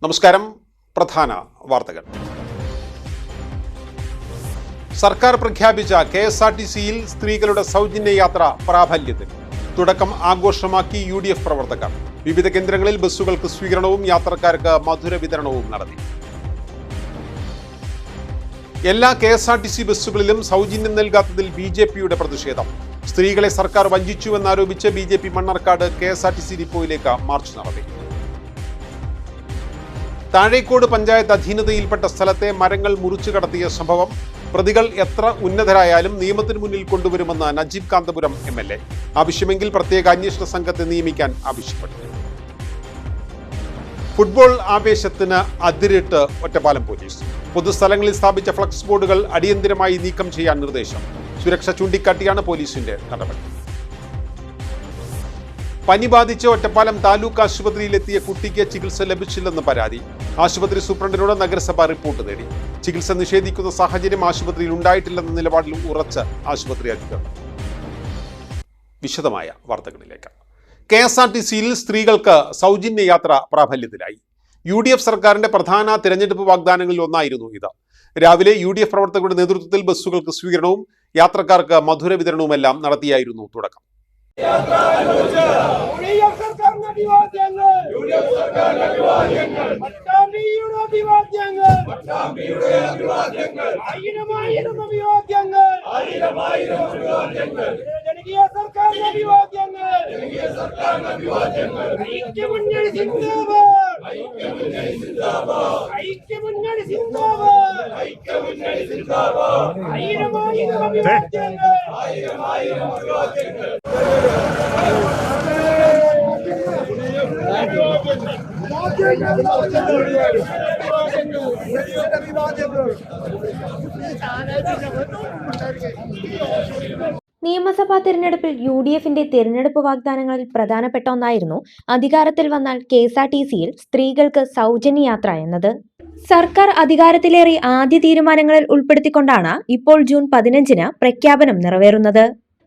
നമസ്കാരം. പ്രധാന വാർത്തകൾ. സർക്കാർ പ്രഖ്യാപിച്ച KSRTCയിൽ സ്ത്രീകളുടെ സൗജന്യ യാത്ര പ്രാബല്യത്തിൽ. തുടക്കം ആഘോഷമാക്കി UDF പ്രവർത്തകർ. വിവിധ കേന്ദ്രങ്ങളിൽ ബസ്സുകൾക്ക് സ്വീകരണവും യാത്രക്കാർക്ക് മധുര വിതരണവും നടത്തി. എല്ലാ KSRTC ബസ്സുകളിലും സൗജന്യം നൽകാത്തതിൽ BJPയുടെ പ്രതിഷേധം. സ്ത്രീകളെ സർക്കാർ വഞ്ചിച്ചുവെന്നാരോപിച്ച് BJP മണ്ണാർക്കാട് KSRTC ഡിപ്പോയിലേക്ക് മാർച്ച് നടത്തി. താഴേക്കോട് പഞ്ചായത്ത് അധീനതയിൽപ്പെട്ട സ്ഥലത്തെ മരങ്ങൾ മുറിച്ചു കടത്തിയ സംഭവം. പ്രതികൾ എത്ര ഉന്നതരായാലും നിയമത്തിന് മുന്നിൽ കൊണ്ടുവരുമെന്ന് നജീബ് കാന്തപുരം MLA. ആവശ്യമെങ്കിൽ പ്രത്യേക അന്വേഷണ സംഘത്തെ നിയമിക്കാൻ ആവശ്യപ്പെട്ടു. ഫുട്ബോൾ ആവേശത്തിന് അതിരിട്ട് ഒറ്റപ്പാലം പോലീസ്. പൊതുസ്ഥലങ്ങളിൽ സ്ഥാപിച്ച ഫ്ലക്സ് ബോർഡുകൾ അടിയന്തരമായി നീക്കം ചെയ്യാൻ നിർദ്ദേശം. സുരക്ഷ ചൂണ്ടിക്കാട്ടിയാണ് പോലീസിന്റെ നടപടി. പനി ബാധിച്ച് ഒറ്റപ്പാലം താലൂക്ക് ആശുപത്രിയിലെത്തിയ കുട്ടിക്ക് ചികിത്സ ലഭിച്ചില്ലെന്ന് പരാതി. ആശുപത്രി സൂപ്രണ്ടിനോട് നഗരസഭ റിപ്പോർട്ട് തേടി. ചികിത്സ നിഷേധിക്കുന്ന സാഹചര്യം ആശുപത്രിയിൽ ഉണ്ടായിട്ടില്ലെന്ന നിലപാടിൽ ഉറച്ച് ആശുപത്രി അധികൃതർ. വിശദമായ വാർത്തകളിലേക്ക്. KSRTCയിൽ സ്ത്രീകൾക്ക് സൗജന്യ യാത്ര പ്രാബല്യത്തിലായി. UDF സർക്കാരിന്റെ പ്രധാന തിരഞ്ഞെടുപ്പ് വാഗ്ദാനങ്ങളിൽ ഒന്നായിരുന്നു ഇത്. രാവിലെ UDF പ്രവർത്തകരുടെ നേതൃത്വത്തിൽ ബസ്സുകൾക്ക് സ്വീകരണവും യാത്രക്കാർക്ക് മധുര വിതരണവുമെല്ലാം നടത്തിയായിരുന്നു തുടക്കം. നിയമസഭാ തിരഞ്ഞെടുപ്പിൽ UDFന്റെ തിരഞ്ഞെടുപ്പ് വാഗ്ദാനങ്ങളിൽ പ്രധാനപ്പെട്ട ഒന്നായിരുന്നു അധികാരത്തിൽ വന്നാൽ KSRTCയിൽ സ്ത്രീകൾക്ക് സൗജന്യ യാത്ര എന്നത്. സർക്കാർ അധികാരത്തിലേറി ആദ്യ തീരുമാനങ്ങളിൽ ഉൾപ്പെടുത്തിക്കൊണ്ടാണ് ഇപ്പോൾ ജൂൺ 15 പ്രഖ്യാപനം നിറവേറുന്നത്.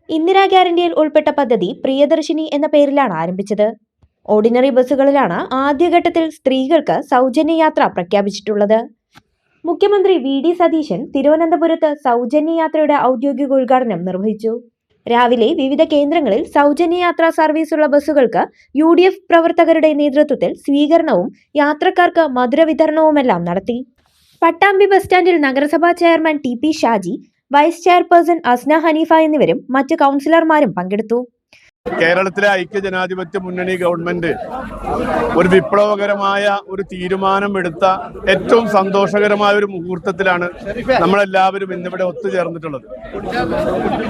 ഇന്ദിരാ ഗ്യാരണ്ടിയിൽ ഉൾപ്പെട്ട പദ്ധതി പ്രിയദർശിനി എന്ന പേരിലാണ് ആരംഭിച്ചത്. ഓർഡിനറി ബസ്സുകളിലാണ് ആദ്യഘട്ടത്തിൽ സ്ത്രീകൾക്ക് സൗജന്യ യാത്ര പ്രഖ്യാപിച്ചിട്ടുള്ളത്. മുഖ്യമന്ത്രി VD സതീശൻ തിരുവനന്തപുരത്ത് സൗജന്യ യാത്രയുടെ ഔദ്യോഗിക ഉദ്ഘാടനം നിർവഹിച്ചു. രാവിലെ വിവിധ കേന്ദ്രങ്ങളിൽ സൗജന്യ യാത്രാ സർവീസുള്ള ബസ്സുകൾക്ക് UDF പ്രവർത്തകരുടെ നേതൃത്വത്തിൽ സ്വീകരണവും യാത്രക്കാർക്ക് മധുര വിതരണവുമെല്ലാം നടത്തി. പട്ടാമ്പി ബസ് സ്റ്റാൻഡിൽ നഗരസഭാ chairman TP Shaji, vice chairperson Asna Haneefa എന്നിവരും മറ്റ് കൗൺസിലർമാരും പങ്കെടുത്തു. കേരളത്തിലെ ഐക്യജനാധിപത്യ മുന്നണി ഗവൺമെന്റ് ഒരു വിപ്ലവകരമായ ഒരു തീരുമാനമെടുത്ത ഏറ്റവും സന്തോഷകരമായ ഒരു മുഹൂർത്തത്തിലാണ് നമ്മളെല്ലാവരും ഇന്നിവിടെ ഒത്തുചേർന്നിട്ടുള്ളത്.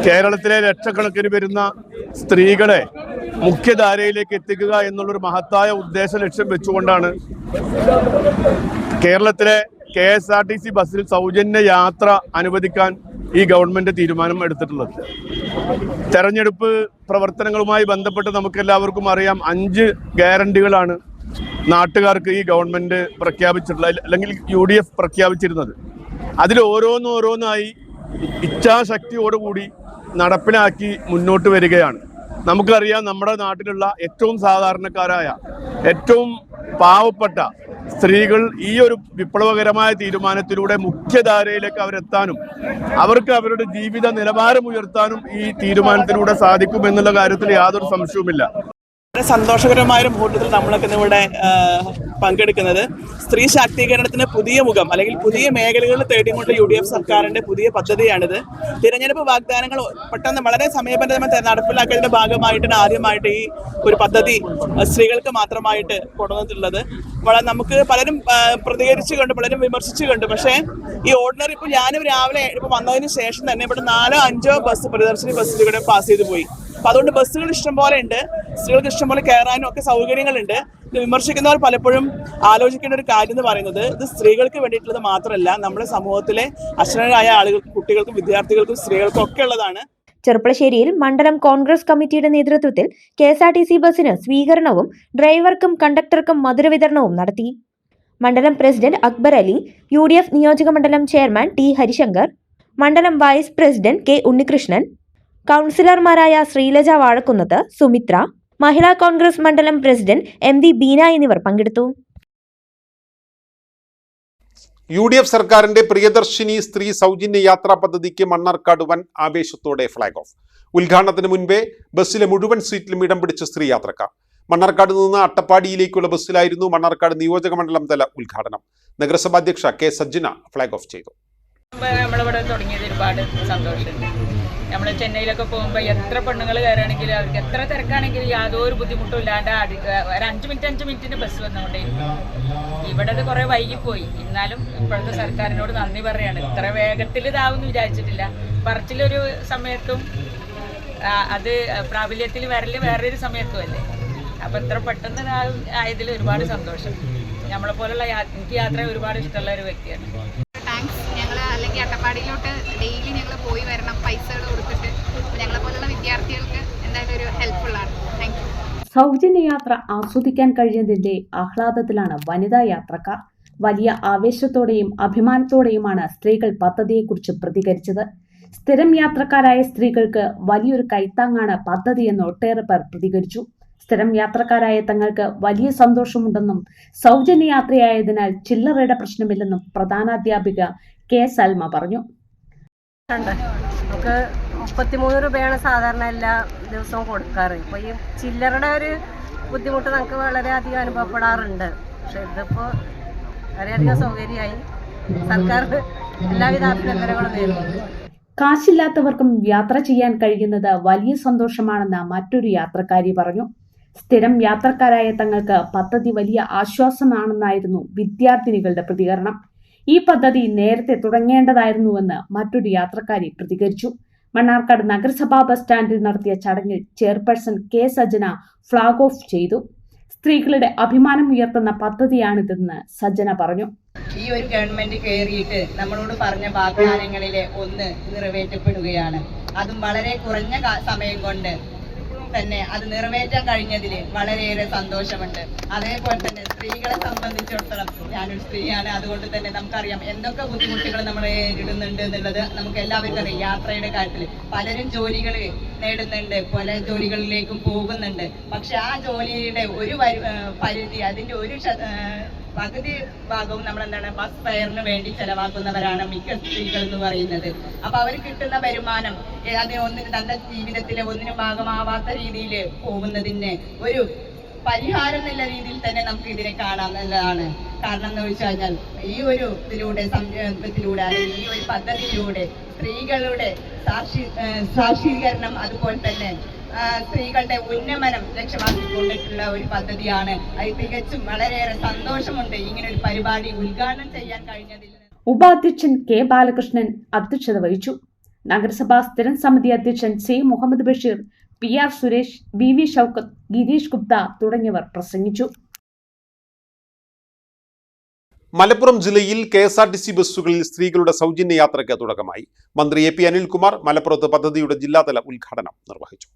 കേരളത്തിലെ ലക്ഷക്കണക്കിന് വരുന്ന സ്ത്രീകളെ മുഖ്യധാരയിലേക്ക് എത്തിക്കുക എന്നുള്ളൊരു മഹത്തായ ഉദ്ദേശ ലക്ഷ്യം വെച്ചുകൊണ്ടാണ് കേരളത്തിലെ KSRTC ബസ്സിൽ സൗജന്യ യാത്ര അനുവദിക്കാൻ ഈ ഗവൺമെന്റ് തീരുമാനം എടുത്തിട്ടുള്ളത്. തെരഞ്ഞെടുപ്പ് പ്രവർത്തനങ്ങളുമായി ബന്ധപ്പെട്ട് നമുക്കെല്ലാവർക്കും അറിയാം, 5 ഗ്യാരണ്ടികളാണ് നാട്ടുകാർക്ക് ഈ ഗവൺമെന്റ് പ്രഖ്യാപിച്ചിട്ടുള്ളത്, അല്ലെങ്കിൽ UDF പ്രഖ്യാപിച്ചിരുന്നത്. അതിൽ ഓരോന്നായി ഇച്ഛാശക്തിയോടുകൂടി നടപ്പിലാക്കി മുന്നോട്ട് വരികയാണ്. നമുക്കറിയാം, നമ്മുടെ നാട്ടിലുള്ള ഏറ്റവും സാധാരണക്കാരായ, ഏറ്റവും പാവപ്പെട്ട സ്ത്രീകൾ ഈ ഒരു വിപ്ലവകരമായ തീരുമാനത്തിലൂടെ മുഖ്യധാരയിലേക്ക് അവരെത്താനും അവർക്ക് അവരുടെ ജീവിത നിലവാരം ഉയർത്താനും ഈ തീരുമാനത്തിലൂടെ സാധിക്കുമെന്നുള്ള കാര്യത്തിൽ യാതൊരു സംശയവുമില്ല. വളരെ സന്തോഷകരമായ മുഹൂർത്തത്തിൽ നമ്മളൊക്കെ ഇവിടെ പങ്കെടുക്കുന്നത് സ്ത്രീ ശാക്തീകരണത്തിന് പുതിയ മുഖം അല്ലെങ്കിൽ പുതിയ മേഖലകളിൽ തേടിക്കൊണ്ട് UDF സർക്കാരിന്റെ പുതിയ പദ്ധതിയാണിത്. തിരഞ്ഞെടുപ്പ് വാഗ്ദാനങ്ങൾ പെട്ടെന്ന് വളരെ സമയബന്ധിതമായി നടപ്പിലാക്കുന്നതിന്റെ ഭാഗമായിട്ടാണ് ആദ്യമായിട്ട് ഈ ഒരു പദ്ധതി സ്ത്രീകൾക്ക് മാത്രമായിട്ട് കൊണ്ടുവന്നിട്ടുള്ളത്. നമുക്ക് പലരും പ്രതികരിച്ചുകൊണ്ട് പലരും വിമർശിച്ചുകൊണ്ട്, പക്ഷേ ഈ ഓർഡിനറി ഇപ്പോൾ ഞാനും രാവിലെ വന്നതിന് ശേഷം തന്നെ ഇവിടെ 4-5 ബസ് പ്രിയദർശിനി ബസ്സിലൂടെ പാസ് ചെയ്ത് പോയി. അപ്പം അതുകൊണ്ട് ബസ്സുകൾ ഇഷ്ടംപോലെ ഉണ്ട്, സ്ത്രീകൾക്ക് ഇഷ്ടംപോലെ കയറാനും ഒക്കെ സൗകര്യങ്ങളുണ്ട്. വിമർശിക്കുന്നവർ പലപ്പോഴും ആലോചിക്കേണ്ട ഒരു കാര്യം എന്ന് പറയുന്നത്, ഇത് സ്ത്രീകൾക്ക് വേണ്ടിയിട്ടുള്ളത് മാത്രമല്ല, നമ്മുടെ സമൂഹത്തിലെ അക്ഷരരായ ആളുകൾക്കും കുട്ടികൾക്കും വിദ്യാർത്ഥികൾക്കും സ്ത്രീകൾക്കും ഒക്കെ ഉള്ളതാണ്. ചെർപ്പളശ്ശേരിയിൽ മണ്ഡലം കോൺഗ്രസ് കമ്മിറ്റിയുടെ നേതൃത്വത്തിൽ KSRTC ബസ്സിന് സ്വീകരണവും ഡ്രൈവർക്കും കണ്ടക്ടർക്കും മധുര വിതരണവും നടത്തി. മണ്ഡലം പ്രസിഡന്റ് അക്ബർ അലി, UDF നിയോജക മണ്ഡലം ചെയർമാൻ T ഹരിശങ്കർ, മണ്ഡലം വൈസ് പ്രസിഡന്റ് K ഉണ്ണികൃഷ്ണൻ, കൗൺസിലർമാരായ ശ്രീലജ വാഴക്കുന്നത്ത്, സുമിത്ര, മഹിളാ കോൺഗ്രസ് മണ്ഡലം പ്രസിഡന്റ് MV ബീന എന്നിവർ പങ്കെടുത്തു. UDF സർക്കാരിന്റെ പ്രിയദർശിനി സ്ത്രീ സൗജന്യ യാത്രാ പദ്ധതിക്ക് മണ്ണാർക്കാട് വൻ ആവേശത്തോടെ ഫ്ളാഗ് ഓഫ്. ഉദ്ഘാടനത്തിന് മുൻപേ ബസ്സിലെ മുഴുവൻ സീറ്റിലും ഇടം പിടിച്ച സ്ത്രീ യാത്രക്കാർ. മണ്ണാർക്കാട് നിന്ന് അട്ടപ്പാടിയിലേക്കുള്ള ബസ്സിലായിരുന്നു മണ്ണാർക്കാട് നിയോജക മണ്ഡലം തല ഉദ്ഘാടനം. നഗരസഭാ അധ്യക്ഷ കെ സജ്ജന ഫ്ളാഗ് ഓഫ് ചെയ്തു. നമ്മളിവിടെ തുടങ്ങിയത് ഒരുപാട് സന്തോഷമുണ്ട്. നമ്മൾ ചെന്നൈയിലൊക്കെ പോകുമ്പോൾ എത്ര പെണ്ണുങ്ങൾ കയറുകയാണെങ്കിലും അവർക്ക് എത്ര തിരക്കാണെങ്കിലും യാതൊരു ബുദ്ധിമുട്ടും ഇല്ലാണ്ട് ഒരു 5 മിനിറ്റിന് ബസ് വന്നുകൊണ്ടേയിരിക്കും. ഇവിടെ അത് കുറേ വൈകിപ്പോയി. എന്നാലും ഇപ്പോഴത്തെ സർക്കാരിനോട് നന്ദി പറയാണ്. ഇത്ര വേഗത്തിൽ ഇതാവുമെന്ന് വിചാരിച്ചിട്ടില്ല. പറച്ചിലൊരു സമയത്തും അത് പ്രാബല്യത്തിൽ വരല് വേറൊരു സമയത്തും അല്ലേ. അപ്പോൾ ഇത്ര പെട്ടെന്ന് ആയതിൽ ഒരുപാട് സന്തോഷം. നമ്മളെപ്പോലുള്ള എനിക്ക് യാത്ര ഒരുപാട് ഇഷ്ടമുള്ള ഒരു വ്യക്തിയാണ്. താങ്ക്സ്. ഞങ്ങൾ അല്ലെങ്കിൽ അട്ടപ്പാടിയിലോട്ട് ഡെയിലി ഞങ്ങൾ പോയി വരണം, പൈസകൾ കൊടുത്തിട്ട്. ഞങ്ങളെ പോലുള്ള വിദ്യാർത്ഥികൾക്ക് എന്തായാലും ഒരു ഹെൽപ്ഫുള്ളാണ്. Thank you. സൗജന്യ യാത്ര ആസ്വദിക്കാൻ കഴിയുന്നതിന്റെ ആഹ്ലാദത്തിലാണ് വനിതാ യാത്രക്കാർ. വലിയ ആവേശത്തോടെയും അഭിമാനത്തോടെയുമാണ് സ്ത്രീകൾ പദ്ധതിയെക്കുറിച്ച് പ്രതികരിച്ചത്. സ്ഥിരം യാത്രക്കാരായ സ്ത്രീകൾക്ക് വലിയൊരു കൈത്താങ്ങാണ് പദ്ധതിയെന്ന് ഒട്ടേറെ പേർ പ്രതികരിച്ചു. സ്ഥിരം യാത്രക്കാരായ തങ്ങൾക്ക് വലിയ സന്തോഷമുണ്ടെന്നും സൗജന്യ യാത്രയായതിനാൽ ചില്ലറയുടെ പ്രശ്നമില്ലെന്നും പ്രധാനാധ്യാപിക കെ സൽമ പറഞ്ഞു. നമുക്ക് 33 രൂപയാണ് സാധാരണ എല്ലാ ദിവസവും കൊടുക്കാറ്. ഇപ്പോൾ ഈ ചില്ലറയുടെ ഒരു ബുദ്ധിമുട്ട് നമുക്ക് വളരെയധികം അനുഭവപ്പെടാറുണ്ട്. പക്ഷെ ഇതിപ്പോൾ വളരെയധികം സൗകര്യമായി. സർക്കാരിന് എല്ലാവിധ അഭിനന്ദനങ്ങളും നേരുന്നു. കാശില്ലാത്തവർക്കും യാത്ര ചെയ്യാൻ കഴിയുന്നത് വലിയ സന്തോഷമാണെന്ന് മറ്റൊരു യാത്രക്കാരി പറഞ്ഞു. സ്ഥിരം യാത്രക്കാരായ തങ്ങൾക്ക് പദ്ധതി വലിയ ആശ്വാസമാണെന്നായിരുന്നു വിദ്യാർത്ഥിനികളുടെ പ്രതികരണം. ഈ പദ്ധതി നേരത്തെ തുടങ്ങേണ്ടതായിരുന്നുവെന്ന് മറ്റൊരു യാത്രക്കാരി പ്രതികരിച്ചു. മണ്ണാർക്കാട് നഗരസഭാ ബസ് സ്റ്റാൻഡിൽ നടത്തിയ ചടങ്ങിൽ ചെയർപേഴ്സൺ കെ സജ്ജന ഫ്ളാഗ് ഓഫ് ചെയ്തു. സ്ത്രീകളുടെ അഭിമാനം ഉയർത്തുന്ന പദ്ധതിയാണിതെന്ന് സജ്ജന പറഞ്ഞു. ഈ ഒരു ഗവൺമെന്റ് കയറിയിട്ട് നമ്മളോട് പറഞ്ഞ വാഗ്ദാനങ്ങളിലെ ഒന്ന് നിറവേറ്റപ്പെടുകയാണ്. അതും വളരെ കുറഞ്ഞ സമയം കൊണ്ട് തന്നെ അത് നിറവേറ്റാൻ കഴിഞ്ഞതിൽ വളരെയേറെ സന്തോഷമുണ്ട്. അതേപോലെ തന്നെ സ്ത്രീകളെ സംബന്ധിച്ചിടത്തോളം ഞാനൊരു സ്ത്രീയാണ്. അതുകൊണ്ട് തന്നെ നമുക്കറിയാം എന്തൊക്കെ ബുദ്ധിമുട്ടുകൾ നമ്മൾ നേരിടുന്നുണ്ട് എന്നുള്ളത് നമുക്ക് എല്ലാവർക്കും അറിയാം. യാത്രയുടെ കാര്യത്തിൽ പലരും ജോലികൾ നേടുന്നുണ്ട്, പല ജോലികളിലേക്കും പോകുന്നുണ്ട്. പക്ഷെ ആ ജോലിയുടെ ഒരു പരിധി, അതിൻ്റെ ഒരു പകുതി ഭാഗവും നമ്മളെന്താണ് ബസ് ഫെയറിന് വേണ്ടി ചെലവാക്കുന്നവരാണ് മിക്ക സ്ത്രീകൾ എന്ന് പറയുന്നത്. അപ്പൊ അവർ കിട്ടുന്ന വരുമാനം അതിന് തന്റെ ജീവിതത്തിലെ ഒന്നിനും ഭാഗമാവാത്ത രീതിയിൽ പോകുന്നതിന് ഒരു പരിഹാരം എന്നുള്ള രീതിയിൽ തന്നെ നമുക്ക് ഇതിനെ കാണാം എന്നുള്ളതാണ്. കാരണം എന്ന് വെച്ചാൽ ഈ ഒരു ഇതിലൂടെ സംരംഭത്തിലൂടെ അല്ലെങ്കിൽ ഈ ഒരു പദ്ധതിയിലൂടെ സ്ത്രീകളുടെ സാക്ഷീകരണം, അതുപോലെ തന്നെ സ്ത്രീകളുടെ ഉന്നമനം ലക്ഷ്യമാക്കിക്കൊണ്ടിട്ടുള്ള ഒരു പദ്ധതിയാണ്. അത് തികച്ചും വളരെയേറെ സന്തോഷമുണ്ട് ഇങ്ങനെ ഒരു പരിപാടി ഉദ്ഘാടനം ചെയ്യാൻ കഴിഞ്ഞതിൽ. ഉപാധ്യക്ഷൻ കെ ബാലകൃഷ്ണൻ അധ്യക്ഷത വഹിച്ചു. നഗരസഭാ സ്ഥിരം സമിതി അധ്യക്ഷൻ C Muhammad Basheer, PR Suresh, BV Shoukath, Girish Gupta തുടങ്ങിയവർ പ്രസംഗിച്ചു. മലപ്പുറം ജില്ലയിൽ KSRTC ബസ്സുകളിൽ സ്ത്രീകളുടെ സൗജന്യ യാത്രയ്ക്ക് തുടക്കമായി. മന്ത്രി AP അനിൽകുമാർ മലപ്പുറത്ത് പദ്ധതിയുടെ ജില്ലാതല ഉദ്ഘാടനം നിർവഹിച്ചു.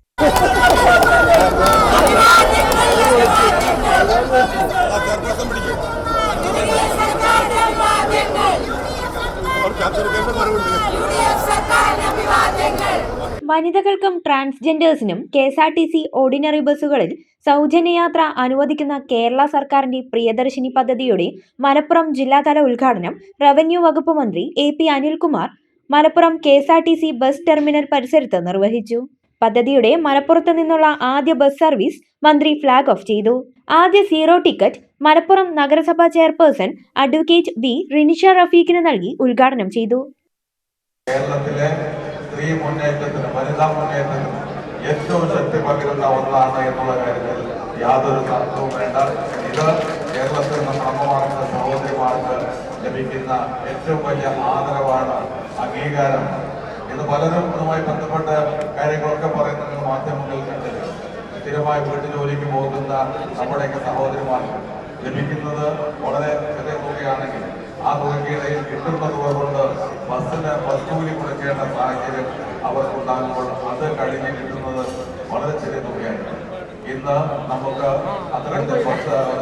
വനിതകൾക്കും ട്രാൻസ്ജെൻഡേഴ്സിനും KSRTC ഓർഡിനറി ബസ്സുകളിൽ സൗജന്യയാത്ര അനുവദിക്കുന്ന കേരള സർക്കാരിന്റെ പ്രിയദർശിനി പദ്ധതിയുടെ മലപ്പുറം ജില്ലാതല ഉദ്ഘാടനം റവന്യൂ വകുപ്പ് മന്ത്രി AP Anilkumar Malappuram KSRTC bus terminal പരിസരത്ത് നിർവഹിച്ചു. പദ്ധതിയുടെ മലപ്പുറത്ത് നിന്നുള്ള ആദ്യ ബസ് സർവീസ് മന്ത്രി ഫ്ളാഗ് ഓഫ് ചെയ്തു. ആദ്യ സീറോ ടിക്കറ്റ് മലപ്പുറം നഗരസഭാ ചെയർപേഴ്സൺ അഡ്വക്കേറ്റ് B റിനിഷ റഫീഖിന് നൽകി ഉദ്ഘാടനം ചെയ്തു. കേരളത്തിലെ സ്ത്രീ മുന്നേറ്റത്തിന്, വനിതാ മുന്നേറ്റത്തിന് ഏറ്റവും ശക്തി പകരുന്ന ഒന്നാണ് എന്നുള്ള കാര്യത്തിൽ യാതൊരു തർക്കവും വേണ്ട. ഇത് കേരളത്തിൽ നിന്ന് അമ്മമാർക്ക്, സഹോദരിമാർക്ക് ലഭിക്കുന്ന ഏറ്റവും വലിയ ആദരവാണ്, അംഗീകാരം. ഇത് പലരും അതുമായി ബന്ധപ്പെട്ട കാര്യങ്ങളൊക്കെ പറയുന്നത് മാധ്യമങ്ങളിൽ കണ്ടില്ല. സ്ഥിരമായി വീട്ടുജോലിക്ക് പോകുന്ന നമ്മുടെയൊക്കെ സഹോദരിമാർക്ക് ലഭിക്കുന്നത് വളരെ ചെറിയ തുകയാണെങ്കിൽ ആ തുകയ്ക്കിടയിൽ കിട്ടുന്ന തുക കൊണ്ട് ബസ് കൂലി കൊടുക്കേണ്ട സാഹചര്യം അവർക്കുണ്ടാകുമ്പോൾ അത് കഴിഞ്ഞ് കിട്ടുന്നത് വളരെ ചെറിയ തുകയായിരിക്കും. ഇന്ന് നമുക്ക് അത്തരത്തിൽ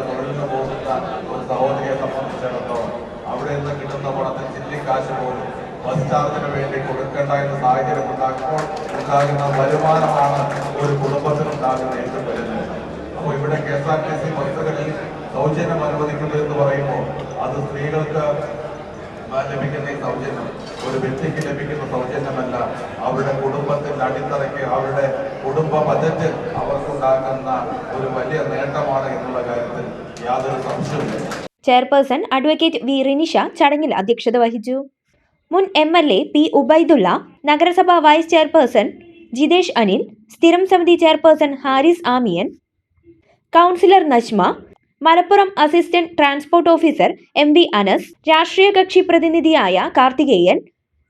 തൊഴിലിന് പോകുന്ന ഒരു സഹോദരിയെ സംബന്ധിച്ചിടത്തോളം അവിടെ നിന്ന് കിട്ടുന്ന പണത്തിൽ ചില്ലിക്കാശ് പോലും ബസ് ചാർജിന് വേണ്ടി കൊടുക്കേണ്ട എന്ന സാഹചര്യം ഉണ്ടാകുമ്പോൾ ഉണ്ടാകുന്ന വരുമാനമാണ് ഒരു കുടുംബത്തിനുണ്ടാകുന്ന ഏറ്റവും വലുത്. അപ്പോൾ ഇവിടെ KSRTC ബസ്സുകളിൽ സൗജന്യം അനുവദിക്കുന്നത് എന്ന് പറയുമ്പോൾ അത് സ്ത്രീകൾക്ക് ലഭിക്കുന്ന ഈ സൗജന്യം ഒരു വ്യക്തിക്ക് ലഭിക്കുന്ന സൗജന്യമല്ല, അവരുടെ കുടുംബത്തിന്റെ അടിത്തറയ്ക്ക്, അവരുടെ കുടുംബ ബജറ്റ് അവർക്കുണ്ടാകുന്ന ഒരു വലിയ നേട്ടമാണ് എന്നുള്ള കാര്യത്തിൽ യാതൊരു സംശയവുമില്ല. ചെയർപേഴ്സൺ അഡ്വക്കേറ്റ് വി റിനിഷ ചടങ്ങിൽ അധ്യക്ഷത വഹിച്ചു. മുൻ MLA പി ഉബൈദുള്ള, നഗരസഭാ വൈസ് ചെയർപേഴ്സൺ ജിതേഷ് അനിൽ, സ്ഥിരം സമിതി chairperson Haris Amiyan, councillor Najma, Malappuram assistant transport officer MV Anas, രാഷ്ട്രീയ കക്ഷി പ്രതിനിധിയായ കാർത്തികേയൻ,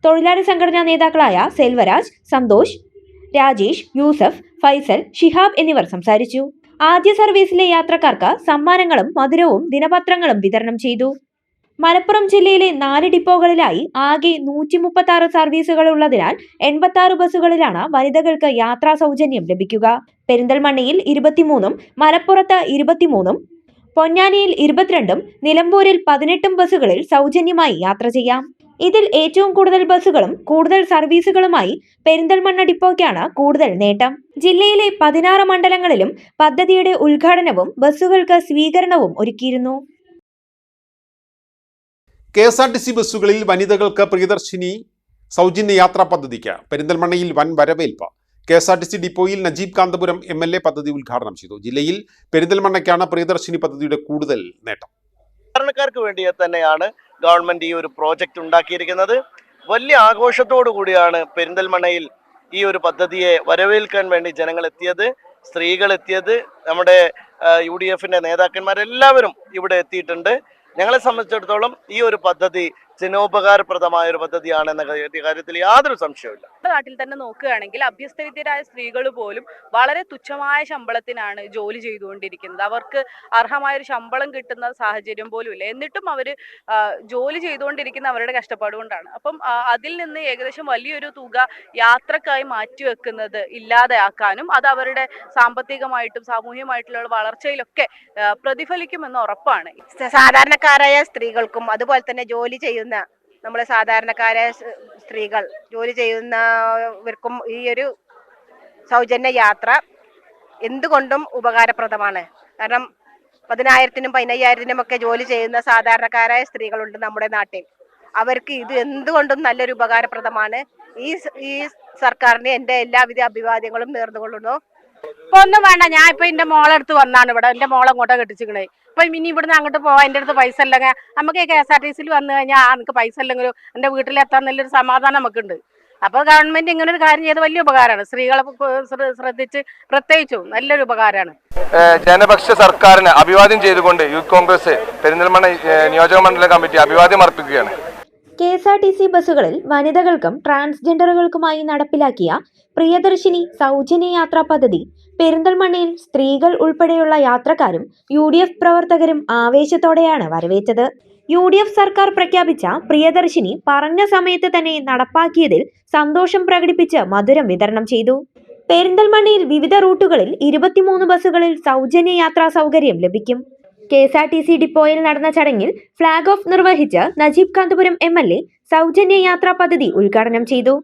തൊഴിലാളി സംഘടനാ നേതാക്കളായ സെൽവരാജ്, സന്തോഷ്, രാജേഷ്, യൂസഫ്, ഫൈസൽ, ഷിഹാബ് എന്നിവർ സംസാരിച്ചു. ആദ്യ സർവീസിലെ യാത്രക്കാർക്ക് സമ്മാനങ്ങളും മധുരവും ദിനപത്രങ്ങളും വിതരണം ചെയ്തു. മലപ്പുറം ജില്ലയിലെ 4 ഡിപ്പോകളിലായി ആകെ 136 സർവീസുകൾ ഉള്ളതിനാൽ 86 ബസ്സുകളിലാണ് വനിതകൾക്ക് യാത്രാ സൗജന്യം ലഭിക്കുക. പെരിന്തൽമണ്ണയിൽ 23, മലപ്പുറത്ത് 23, പൊന്നാനിയിൽ 22, നിലമ്പൂരിൽ 18 ബസ്സുകളിൽ സൗജന്യമായി യാത്ര ചെയ്യാം. ഇതിൽ ഏറ്റവും കൂടുതൽ ബസ്സുകളും കൂടുതൽ സർവീസുകളുമായി പെരിന്തൽമണ്ണ ഡിപ്പോയ്ക്കാണ് കൂടുതൽ നേട്ടം. ജില്ലയിലെ 16 മണ്ഡലങ്ങളിലും പദ്ധതിയുടെ ഉദ്ഘാടനവും ബസ്സുകൾക്ക് സ്വീകരണവും ഒരുക്കിയിരുന്നു. KSRTC ബസ്സുകളിൽ വനിതകൾക്ക് പ്രിയദർശിനി സൗജന്യ യാത്രാ പദ്ധതിക്ക് പെരിന്തൽമണ്ണയിൽ വൻ വരവേൽപ്പ്. KSRTC ഡിപ്പോയിൽ നജീബ് കാന്തപുരം MLA പദ്ധതി ഉദ്ഘാടനം ചെയ്തു. ജില്ലയിൽ പെരിന്തൽമണ്ണയ്ക്കാണ് പ്രിയദർശിനി പദ്ധതിയുടെ കൂടുതൽ നേട്ടം. സാധാരണക്കാർക്ക് വേണ്ടി തന്നെയാണ് ഗവൺമെന്റ് ഈ ഒരു പ്രോജക്റ്റ് ഉണ്ടാക്കിയിരിക്കുന്നത്. വലിയ ആഘോഷത്തോടു കൂടിയാണ് പെരിന്തൽമണ്ണയിൽ ഈ ഒരു പദ്ധതിയെ വരവേൽക്കാൻ വേണ്ടി ജനങ്ങൾ എത്തിയത്, സ്ത്രീകൾ എത്തിയത്. നമ്മുടെ UDF-ന്റെ നേതാക്കന്മാരെല്ലാവരും ഇവിടെ എത്തിയിട്ടുണ്ട്. ഞങ്ങളെ സംബന്ധിച്ചിടത്തോളം ഈ ഒരു പദ്ധതി ജനോപകാരപ്രദമായ ഒരു പദ്ധതിയാണെന്ന കാര്യത്തിൽ യാതൊരു സംശയവുമില്ല. നാട്ടിൽ തന്നെ നോക്കുകയാണെങ്കിൽ അഭ്യസ്തവിദ്യരായ സ്ത്രീകൾ പോലും വളരെ തുച്ഛമായ ശമ്പളത്തിനാണ് ജോലി ചെയ്തുകൊണ്ടിരിക്കുന്നത്. അവർക്ക് അർഹമായ ഒരു ശമ്പളം കിട്ടുന്ന സാഹചര്യം പോലും ഇല്ല. എന്നിട്ടും അവർ ജോലി ചെയ്തുകൊണ്ടിരിക്കുന്ന അവരുടെ കഷ്ടപ്പാട് കൊണ്ടാണ്. അപ്പം അതിൽ നിന്ന് ഏകദേശം വലിയൊരു തുക യാത്രക്കായി മാറ്റിവെക്കുന്നത് ഇല്ലാതെയാക്കാനും അത് അവരുടെ സാമ്പത്തികമായിട്ടും സാമൂഹികമായിട്ടുള്ള വളർച്ചയിലൊക്കെ പ്രതിഫലിക്കുമെന്ന് ഉറപ്പാണ്. സാധാരണക്കാരായ സ്ത്രീകൾക്കും അതുപോലെ തന്നെ ജോലി ചെയ്യുന്ന നമ്മളെ സാധാരണക്കാരായ സ്ത്രീകൾ ജോലി ചെയ്യുന്നവർക്കും ഈ ഒരു സൗജന്യ യാത്ര എന്തുകൊണ്ടും ഉപകാരപ്രദമാണ്. കാരണം 10,000-നും 15,000-നും ഒക്കെ ജോലി ചെയ്യുന്ന സാധാരണക്കാരായ സ്ത്രീകളുണ്ട് നമ്മുടെ നാട്ടിൽ. അവർക്ക് ഇത് എന്തുകൊണ്ടും നല്ലൊരു ഉപകാരപ്രദമാണ്. ഈ സർക്കാരിന് എൻ്റെ എല്ലാവിധ അഭിവാദ്യങ്ങളും നേർന്നുകൊള്ളുന്നു. ഇപ്പൊ ഒന്നും വേണ്ട, ഞാൻ ഇപ്പൊ എന്റെ മോളെടുത്ത് വന്നാണ് ഇവിടെ. എന്റെ മോളെ അങ്ങോട്ടാ കെട്ടിച്ചിക്കണേ. ഇപ്പൊ ഇനി ഇവിടുന്ന് അങ്ങോട്ട് പോവാൻ എൻ്റെ അടുത്ത് പൈസ ഇല്ലെങ്കിൽ നമുക്ക് KSRTC വന്നു കഴിഞ്ഞാൽ എനിക്ക് പൈസ ഇല്ലെങ്കിലും എന്റെ വീട്ടിലെത്താൻ നല്ലൊരു സമാധാനം നമുക്കുണ്ട്. അപ്പൊ ഗവൺമെന്റ് ഇങ്ങനെ ഒരു കാര്യം ചെയ്ത് വലിയ ഉപകാരമാണ്. സ്ത്രീകളെ ശ്രദ്ധിച്ച് പ്രത്യേകിച്ചും നല്ലൊരു ഉപകാരമാണ്. ജനപക്ഷ സർക്കാരിന് അഭിവാദ്യം ചെയ്തുകൊണ്ട് യൂത്ത് കോൺഗ്രസ് പെരിന്തൽമണ്ണ നിയോജക മണ്ഡല കമ്മിറ്റി അഭിവാദ്യം അർപ്പിക്കുകയാണ്. KSRTC ബസ്സുകളിൽ വനിതകൾക്കും ട്രാൻസ്ജെൻഡറുകൾക്കുമായി നടപ്പിലാക്കിയ പ്രിയദർശിനി സൗജന്യ യാത്രാ പദ്ധതി പെരിന്തൽമണ്ണയിൽ സ്ത്രീകൾ ഉൾപ്പെടെയുള്ള യാത്രക്കാരും UDF പ്രവർത്തകരും ആവേശത്തോടെയാണ് വരവേറ്റത്. UDF സർക്കാർ പ്രഖ്യാപിച്ച പ്രിയദർശിനി പറഞ്ഞ സമയത്ത് തന്നെ നടപ്പാക്കിയതിൽ സന്തോഷം പ്രകടിപ്പിച്ച് മധുരം വിതരണം ചെയ്തു. പെരിന്തൽമണ്ണയിൽ വിവിധ റൂട്ടുകളിൽ 23 ബസ്സുകളിൽ സൗജന്യ യാത്രാ സൗകര്യം ലഭിക്കും. KSRTC ഡിപ്പോയിൽ നടന്ന ചടങ്ങിൽ ഫ്ളാഗ് ഓഫ് നിർവഹിച്ച് നജീബ് കാന്തപുരം MLA സൗജന്യ യാത്രാ പദ്ധതി ഉദ്ഘാടനം ചെയ്തു.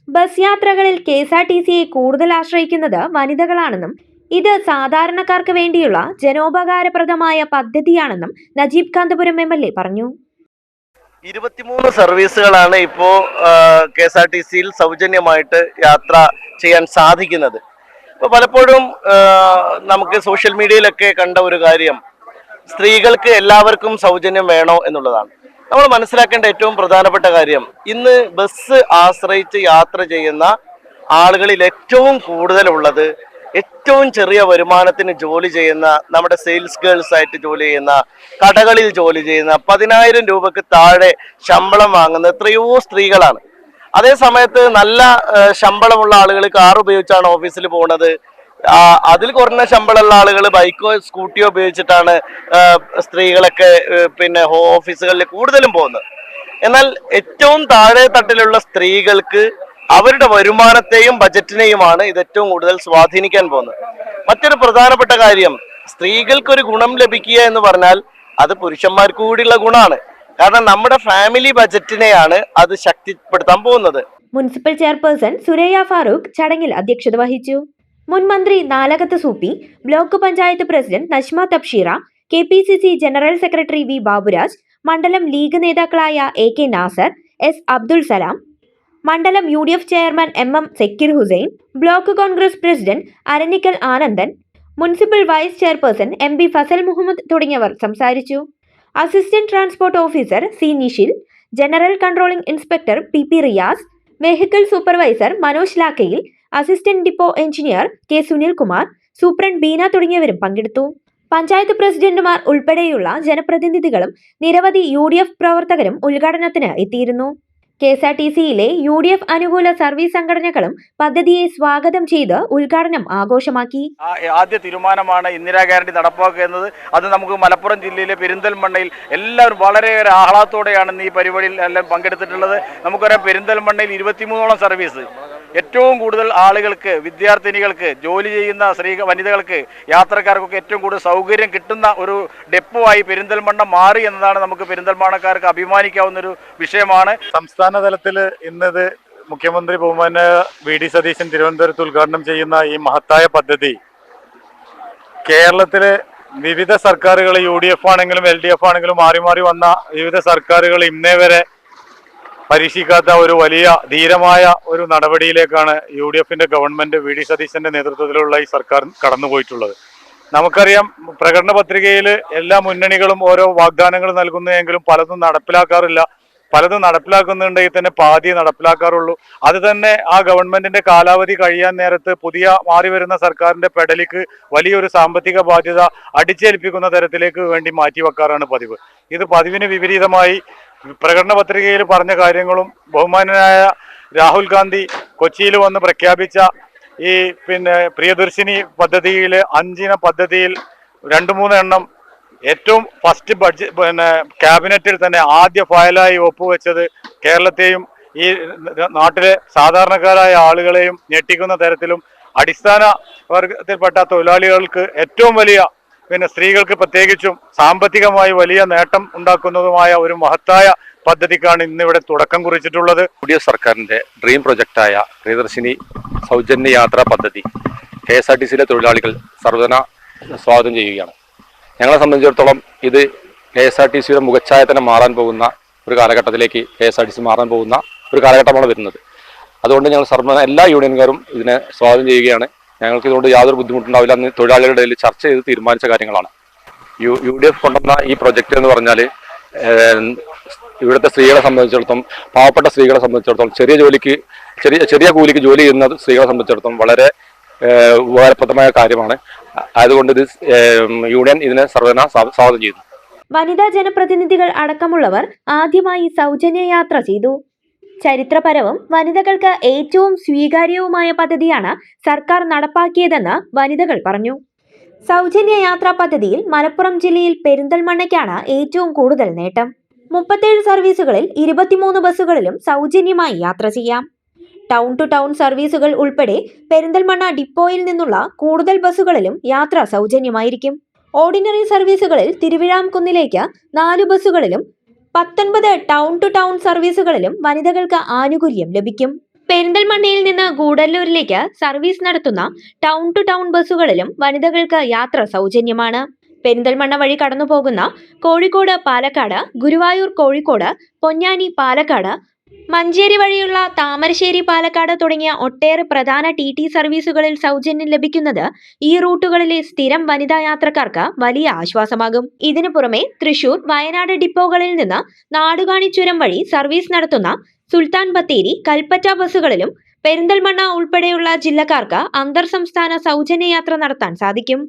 ബസ് യാത്രകളിൽ KSRTCയെ കൂടുതൽ ആശ്രയിക്കുന്നത് വനിതകളാണെന്നും ഇത് സാധാരണക്കാർക്ക് വേണ്ടിയുള്ള ജനോപകാരപ്രദമായ പദ്ധതിയാണെന്നും നജീബ് കാന്തപുരം MLA പറഞ്ഞു. 23 സർവീസുകളാണ് ഇപ്പോൾ KSRTCയിൽ സൗജന്യമായിട്ട് യാത്ര ചെയ്യാൻ സാധിക്കുന്നത്. ഇപ്പോൾ പലപ്പോഴും നമുക്ക് സോഷ്യൽ മീഡിയയിലൊക്കെ കണ്ട ഒരു കാര്യം, സ്ത്രീകൾക്ക് എല്ലാവർക്കും സൗജന്യം വേണോ എന്നുള്ളതാണ്. നമ്മൾ മനസ്സിലാക്കേണ്ട ഏറ്റവും പ്രധാനപ്പെട്ട കാര്യം, ഇന്ന് ബസ് ആശ്രയിച്ച് യാത്ര ചെയ്യുന്ന ആളുകളിൽ ഏറ്റവും കൂടുതലുള്ളത് ഏറ്റവും ചെറിയ വരുമാനത്തിന് ജോലി ചെയ്യുന്ന, നമ്മുടെ സെയിൽസ് ഗേൾസ് ആയിട്ട് ജോലി ചെയ്യുന്ന, കടകളിൽ ജോലി ചെയ്യുന്ന, 10,000 രൂപക്ക് താഴെ ശമ്പളം വാങ്ങുന്ന എത്രയോ സ്ത്രീകളാണ്. അതേ സമയത്ത് നല്ല ശമ്പളമുള്ള ആളുകൾ കാർ ഉപയോഗിച്ചാണ് ഓഫീസിൽ പോകുന്നത്. അതിൽ കുറഞ്ഞ ശമ്പളമുള്ള ആളുകൾ ബൈക്കോ സ്കൂട്ടിയോ ഉപയോഗിച്ചിട്ടാണ് സ്ത്രീകളൊക്കെ പിന്നെ ഓഫീസുകളിൽ കൂടുതലും പോകുന്നത്. എന്നാൽ ഏറ്റവും താഴെ തട്ടിലുള്ള സ്ത്രീകൾക്ക് അവരുടെ വരുമാനത്തെയും ബജറ്റിനെയുമാണ് ഇത് ഏറ്റവും കൂടുതൽ സ്വാധീനിക്കാൻ പോകുന്നത്. മറ്റൊരു പ്രധാനപ്പെട്ട കാര്യം, സ്ത്രീകൾക്കൊരു ഗുണം ലഭിക്കുക എന്ന് പറഞ്ഞാൽ അത് പുരുഷന്മാർക്ക് കൂടിയുള്ള ഗുണമാണ്. കാരണം നമ്മുടെ ഫാമിലി ബജറ്റിനെയാണ് അത് ശക്തിപ്പെടുത്താൻ പോകുന്നത്. മുനിസിപ്പൽ ചെയർപേഴ്സൺ സുരയ്യ ഫാറൂഖ് ചടങ്ങിൽ അധ്യക്ഷത വഹിച്ചു. മുൻ മന്ത്രി Nalakath Sooppy, block panchayat president Najma Thabsheera, KPCC general secretary V Baburaj, മണ്ഡലം ലീഗ് നേതാക്കളായ AK നാസർ, S അബ്ദുൾ സലാം, മണ്ഡലം UDF chairman MM Zakir Hussain, block Congress president Aranikkal Anandan, municipal vice chairperson MB Fazal Muhammad തുടങ്ങിയവർ സംസാരിച്ചു. Assistant transport officer C Nishil, general controlling inspector PP Riyas, vehicle supervisor Manoj Lakkayil, assistant depot engineer K Sunilkumar, superintendent Beena തുടങ്ങിയവരും പങ്കെടുത്തു. പഞ്ചായത്ത് പ്രസിഡന്റുമാർ ഉൾപ്പെടെയുള്ള ജനപ്രതിനിധികളും നിരവധി UDF പ്രവർത്തകരും ഉദ്ഘാടനത്തിന് എത്തിയിരുന്നു. KSRTCയിലെ UDF അനുകൂല സർവീസ് സംഘടനകളും പദ്ധതിയെ സ്വാഗതം ചെയ്ത് ഉദ്ഘാടനം ആഘോഷമാക്കി. ആദ്യ തീരുമാനമാണ് ഇന്ദിരാ ഗ്യാരണ്ടി നടപ്പാക്കുക എന്നത്. അത് നമുക്ക് മലപ്പുറം ജില്ലയിലെ പെരിന്തൽമണ്ണയിൽ എല്ലാവരും വളരെയേറെ ആഹ്ലാദത്തോടെയാണ് ഈ പരിപാടിയിൽ എല്ലാം പങ്കെടുത്തിട്ടുള്ളത്. നമുക്കറിയാം, പെരിന്തൽമണ്ണയിൽ 23ഓളം സർവീസ്, ഏറ്റവും കൂടുതൽ ആളുകൾക്ക്, വിദ്യാർത്ഥിനികൾക്ക്, ജോലി ചെയ്യുന്ന വനിതകൾക്ക്, യാത്രക്കാർക്കൊക്കെ ഏറ്റവും കൂടുതൽ സൗകര്യം കിട്ടുന്ന ഒരു ഡെപ്പോ ആയി പെരിന്തൽമണ്ണ മാറി എന്നതാണ് നമുക്ക് പെരിന്തൽമണ്ണക്കാർക്ക് അഭിമാനിക്കാവുന്ന ഒരു വിഷയമാണ്. സംസ്ഥാന തലത്തിൽ ഇന്നത് മുഖ്യമന്ത്രി ബഹുമാന്യ VD സതീശൻ തിരുവനന്തപുരത്ത് ഉദ്ഘാടനം ചെയ്യുന്ന ഈ മഹത്തായ പദ്ധതി കേരളത്തിലെ വിവിധ സർക്കാരുകൾ, UDF ആണെങ്കിലും LDF ആണെങ്കിലും മാറി മാറി വന്ന വിവിധ സർക്കാരുകൾ ഇന്നേ വരെ പരീക്ഷിക്കാത്ത ഒരു വലിയ ധീരമായ ഒരു നടപടിയിലേക്കാണ് UDFന്റെ ഗവൺമെന്റ് VD സതീശന്റെ നേതൃത്വത്തിലുള്ള ഈ സർക്കാർ കടന്നുപോയിട്ടുള്ളത്. നമുക്കറിയാം, പ്രകടന പത്രികയിൽ എല്ലാ മുന്നണികളും ഓരോ വാഗ്ദാനങ്ങൾ നൽകുന്നതെങ്കിലും പലതും നടപ്പിലാക്കാറില്ല. പലതും നടപ്പിലാക്കുന്നുണ്ടെങ്കിൽ തന്നെ പാതിയെ നടപ്പിലാക്കാറുള്ളൂ. അത് തന്നെ ആ ഗവൺമെന്റിന്റെ കാലാവധി കഴിയാൻ നേരത്ത് പുതിയ മാറി വരുന്ന സർക്കാരിന്റെ പെടലിക്ക് വലിയൊരു സാമ്പത്തിക ബാധ്യത അടിച്ചേൽപ്പിക്കുന്ന തരത്തിലേക്ക് വേണ്ടി മാറ്റിവെക്കാറാണ് പതിവ്. ഇത് പതിവിന് വിപരീതമായി പ്രകടന പത്രികയിൽ പറഞ്ഞ കാര്യങ്ങളും ബഹുമാന്യനായ രാഹുൽ ഗാന്ധി കൊച്ചിയിൽ വന്ന് പ്രഖ്യാപിച്ച ഈ പ്രിയദർശിനി പദ്ധതിയിൽ 5 ഇന പദ്ധതിയിൽ 2-3 എണ്ണം ഏറ്റവും ഫസ്റ്റ് ബഡ്ജറ്റ് ക്യാബിനറ്റിൽ തന്നെ ആദ്യ ഫയലായി ഒപ്പുവെച്ചത് കേരളത്തെയും ഈ നാട്ടിലെ സാധാരണക്കാരായ ആളുകളെയും ഞെട്ടിക്കുന്ന തരത്തിലും അടിസ്ഥാന വർഗത്തിൽപ്പെട്ട തൊഴിലാളികൾക്ക് ഏറ്റവും വലിയ സ്ത്രീകൾക്ക് പ്രത്യേകിച്ചും സാമ്പത്തികമായി വലിയ നേട്ടം ഉണ്ടാക്കുന്നതുമായ ഒരു മഹത്തായ പദ്ധതിക്കാണ് ഇന്നിവിടെ തുടക്കം കുറിച്ചിട്ടുള്ളത്. UDF സർക്കാരിന്റെ ഡ്രീം പ്രൊജക്റ്റായ പ്രിയദർശിനി സൗജന്യ യാത്രാ പദ്ധതി KSRTCയിലെ തൊഴിലാളികൾ സർവ്വന സ്വാഗതം ചെയ്യുകയാണ്. ഞങ്ങളെ സംബന്ധിച്ചിടത്തോളം ഇത് KSRTCയുടെ മുഖച്ഛായ തന്നെ മാറാൻ പോകുന്ന ഒരു കാലഘട്ടത്തിലേക്ക് KSRTC മാറാൻ പോകുന്ന ഒരു കാലഘട്ടമാണ് വരുന്നത്. അതുകൊണ്ട് ഞങ്ങൾ സർവ്വന എല്ലാ യൂണിയൻകാരും ഇതിനെ സ്വാഗതം ചെയ്യുകയാണ്. ഞങ്ങൾക്ക് ഇതുകൊണ്ട് യാതൊരു ബുദ്ധിമുട്ടുണ്ടാവില്ല എന്ന് തൊഴിലാളികളുടെ ഇടയിൽ ചർച്ച ചെയ്ത് തീരുമാനിച്ച കാര്യങ്ങളാണ്. UDF കൊണ്ടുവന്ന ഈ പ്രൊജക്റ്റ് എന്ന് പറഞ്ഞാൽ ഇവിടുത്തെ സ്ത്രീകളെ സംബന്ധിച്ചിടത്തോളം, പാവപ്പെട്ട സ്ത്രീകളെ സംബന്ധിച്ചിടത്തോളം, ചെറിയ കൂലിക്ക് ജോലി ചെയ്യുന്ന സ്ത്രീകളെ സംബന്ധിച്ചിടത്തോളം വളരെ ഉപകാരപ്രദമായ കാര്യമാണ്. അതുകൊണ്ട് ഇത് യൂണിയൻ ഇതിനെ സർവ്വന സ്വാഗതം ചെയ്യുന്നു. വനിതാ ജനപ്രതിനിധികൾ അടക്കമുള്ളവർ ആദ്യമായി സൗജന്യ യാത്ര ചെയ്തു. ചരിത്രപരവും വനിതകൾക്ക് ഏറ്റവും സ്വീകാര്യവുമായ പദ്ധതിയാണ് സർക്കാർ നടപ്പാക്കിയതെന്ന് വനിതകൾ പറഞ്ഞു. സൗജന്യ യാത്രാ പദ്ധതിയിൽ മലപ്പുറം ജില്ലയിൽ പെരിന്തൽമണ്ണയ്ക്കാണ് ഏറ്റവും കൂടുതൽ നേട്ടം. 37 സർവീസുകളിൽ 23 ബസ്സുകളിലും സൗജന്യമായി യാത്ര ചെയ്യാം. ടൗൺ ടു ടൗൺ സർവീസുകൾ ഉൾപ്പെടെ പെരിന്തൽമണ്ണ ഡിപ്പോയിൽ നിന്നുള്ള കൂടുതൽ ബസ്സുകളിലും യാത്ര സൗജന്യമായിരിക്കും. ഓർഡിനറി സർവീസുകളിൽ തിരുവിഴാംകുന്നിലേക്ക് 4 ബസ്സുകളിലും 19 ടൗൺ ടു ടൗൺ സർവീസുകളിലും വനിതകൾക്ക് ആനുകൂല്യം ലഭിക്കും. പെരിന്തൽമണ്ണയിൽ നിന്ന് ഗൂഡല്ലൂരിലേക്ക് സർവീസ് നടത്തുന്ന ടൗൺ ടു ടൗൺ ബസ്സുകളിലും വനിതകൾക്ക് യാത്ര സൗജന്യമാണ്. പെരിന്തൽമണ്ണ വഴി കടന്നുപോകുന്ന കോഴിക്കോട് പാലക്കാട്, ഗുരുവായൂർ കോഴിക്കോട്, പൊന്നാനി പാലക്കാട്, മഞ്ചേരി വഴിയുള്ള താമരശ്ശേരി പാലക്കാട് തുടങ്ങിയ ഒട്ടേറെ പ്രധാന TT സർവീസുകളിൽ സൗജന്യം ലഭിക്കുന്നത് ഈ റൂട്ടുകളിലെ സ്ഥിരം വനിതാ യാത്രക്കാർക്ക് വലിയ ആശ്വാസമാകും. ഇതിനു പുറമെ തൃശൂർ, വയനാട് ഡിപ്പോകളിൽ നിന്ന് നാടുകാണി ചുരം വഴി സർവീസ് നടത്തുന്ന സുൽത്താൻ ബത്തേരി, കൽപ്പറ്റ ബസ്സുകളിലും പെരിന്തൽമണ്ണ ഉൾപ്പെടെയുള്ള ജില്ലക്കാർക്ക് അന്തർ സംസ്ഥാന സൗജന്യ യാത്ര നടത്താൻ സാധിക്കും.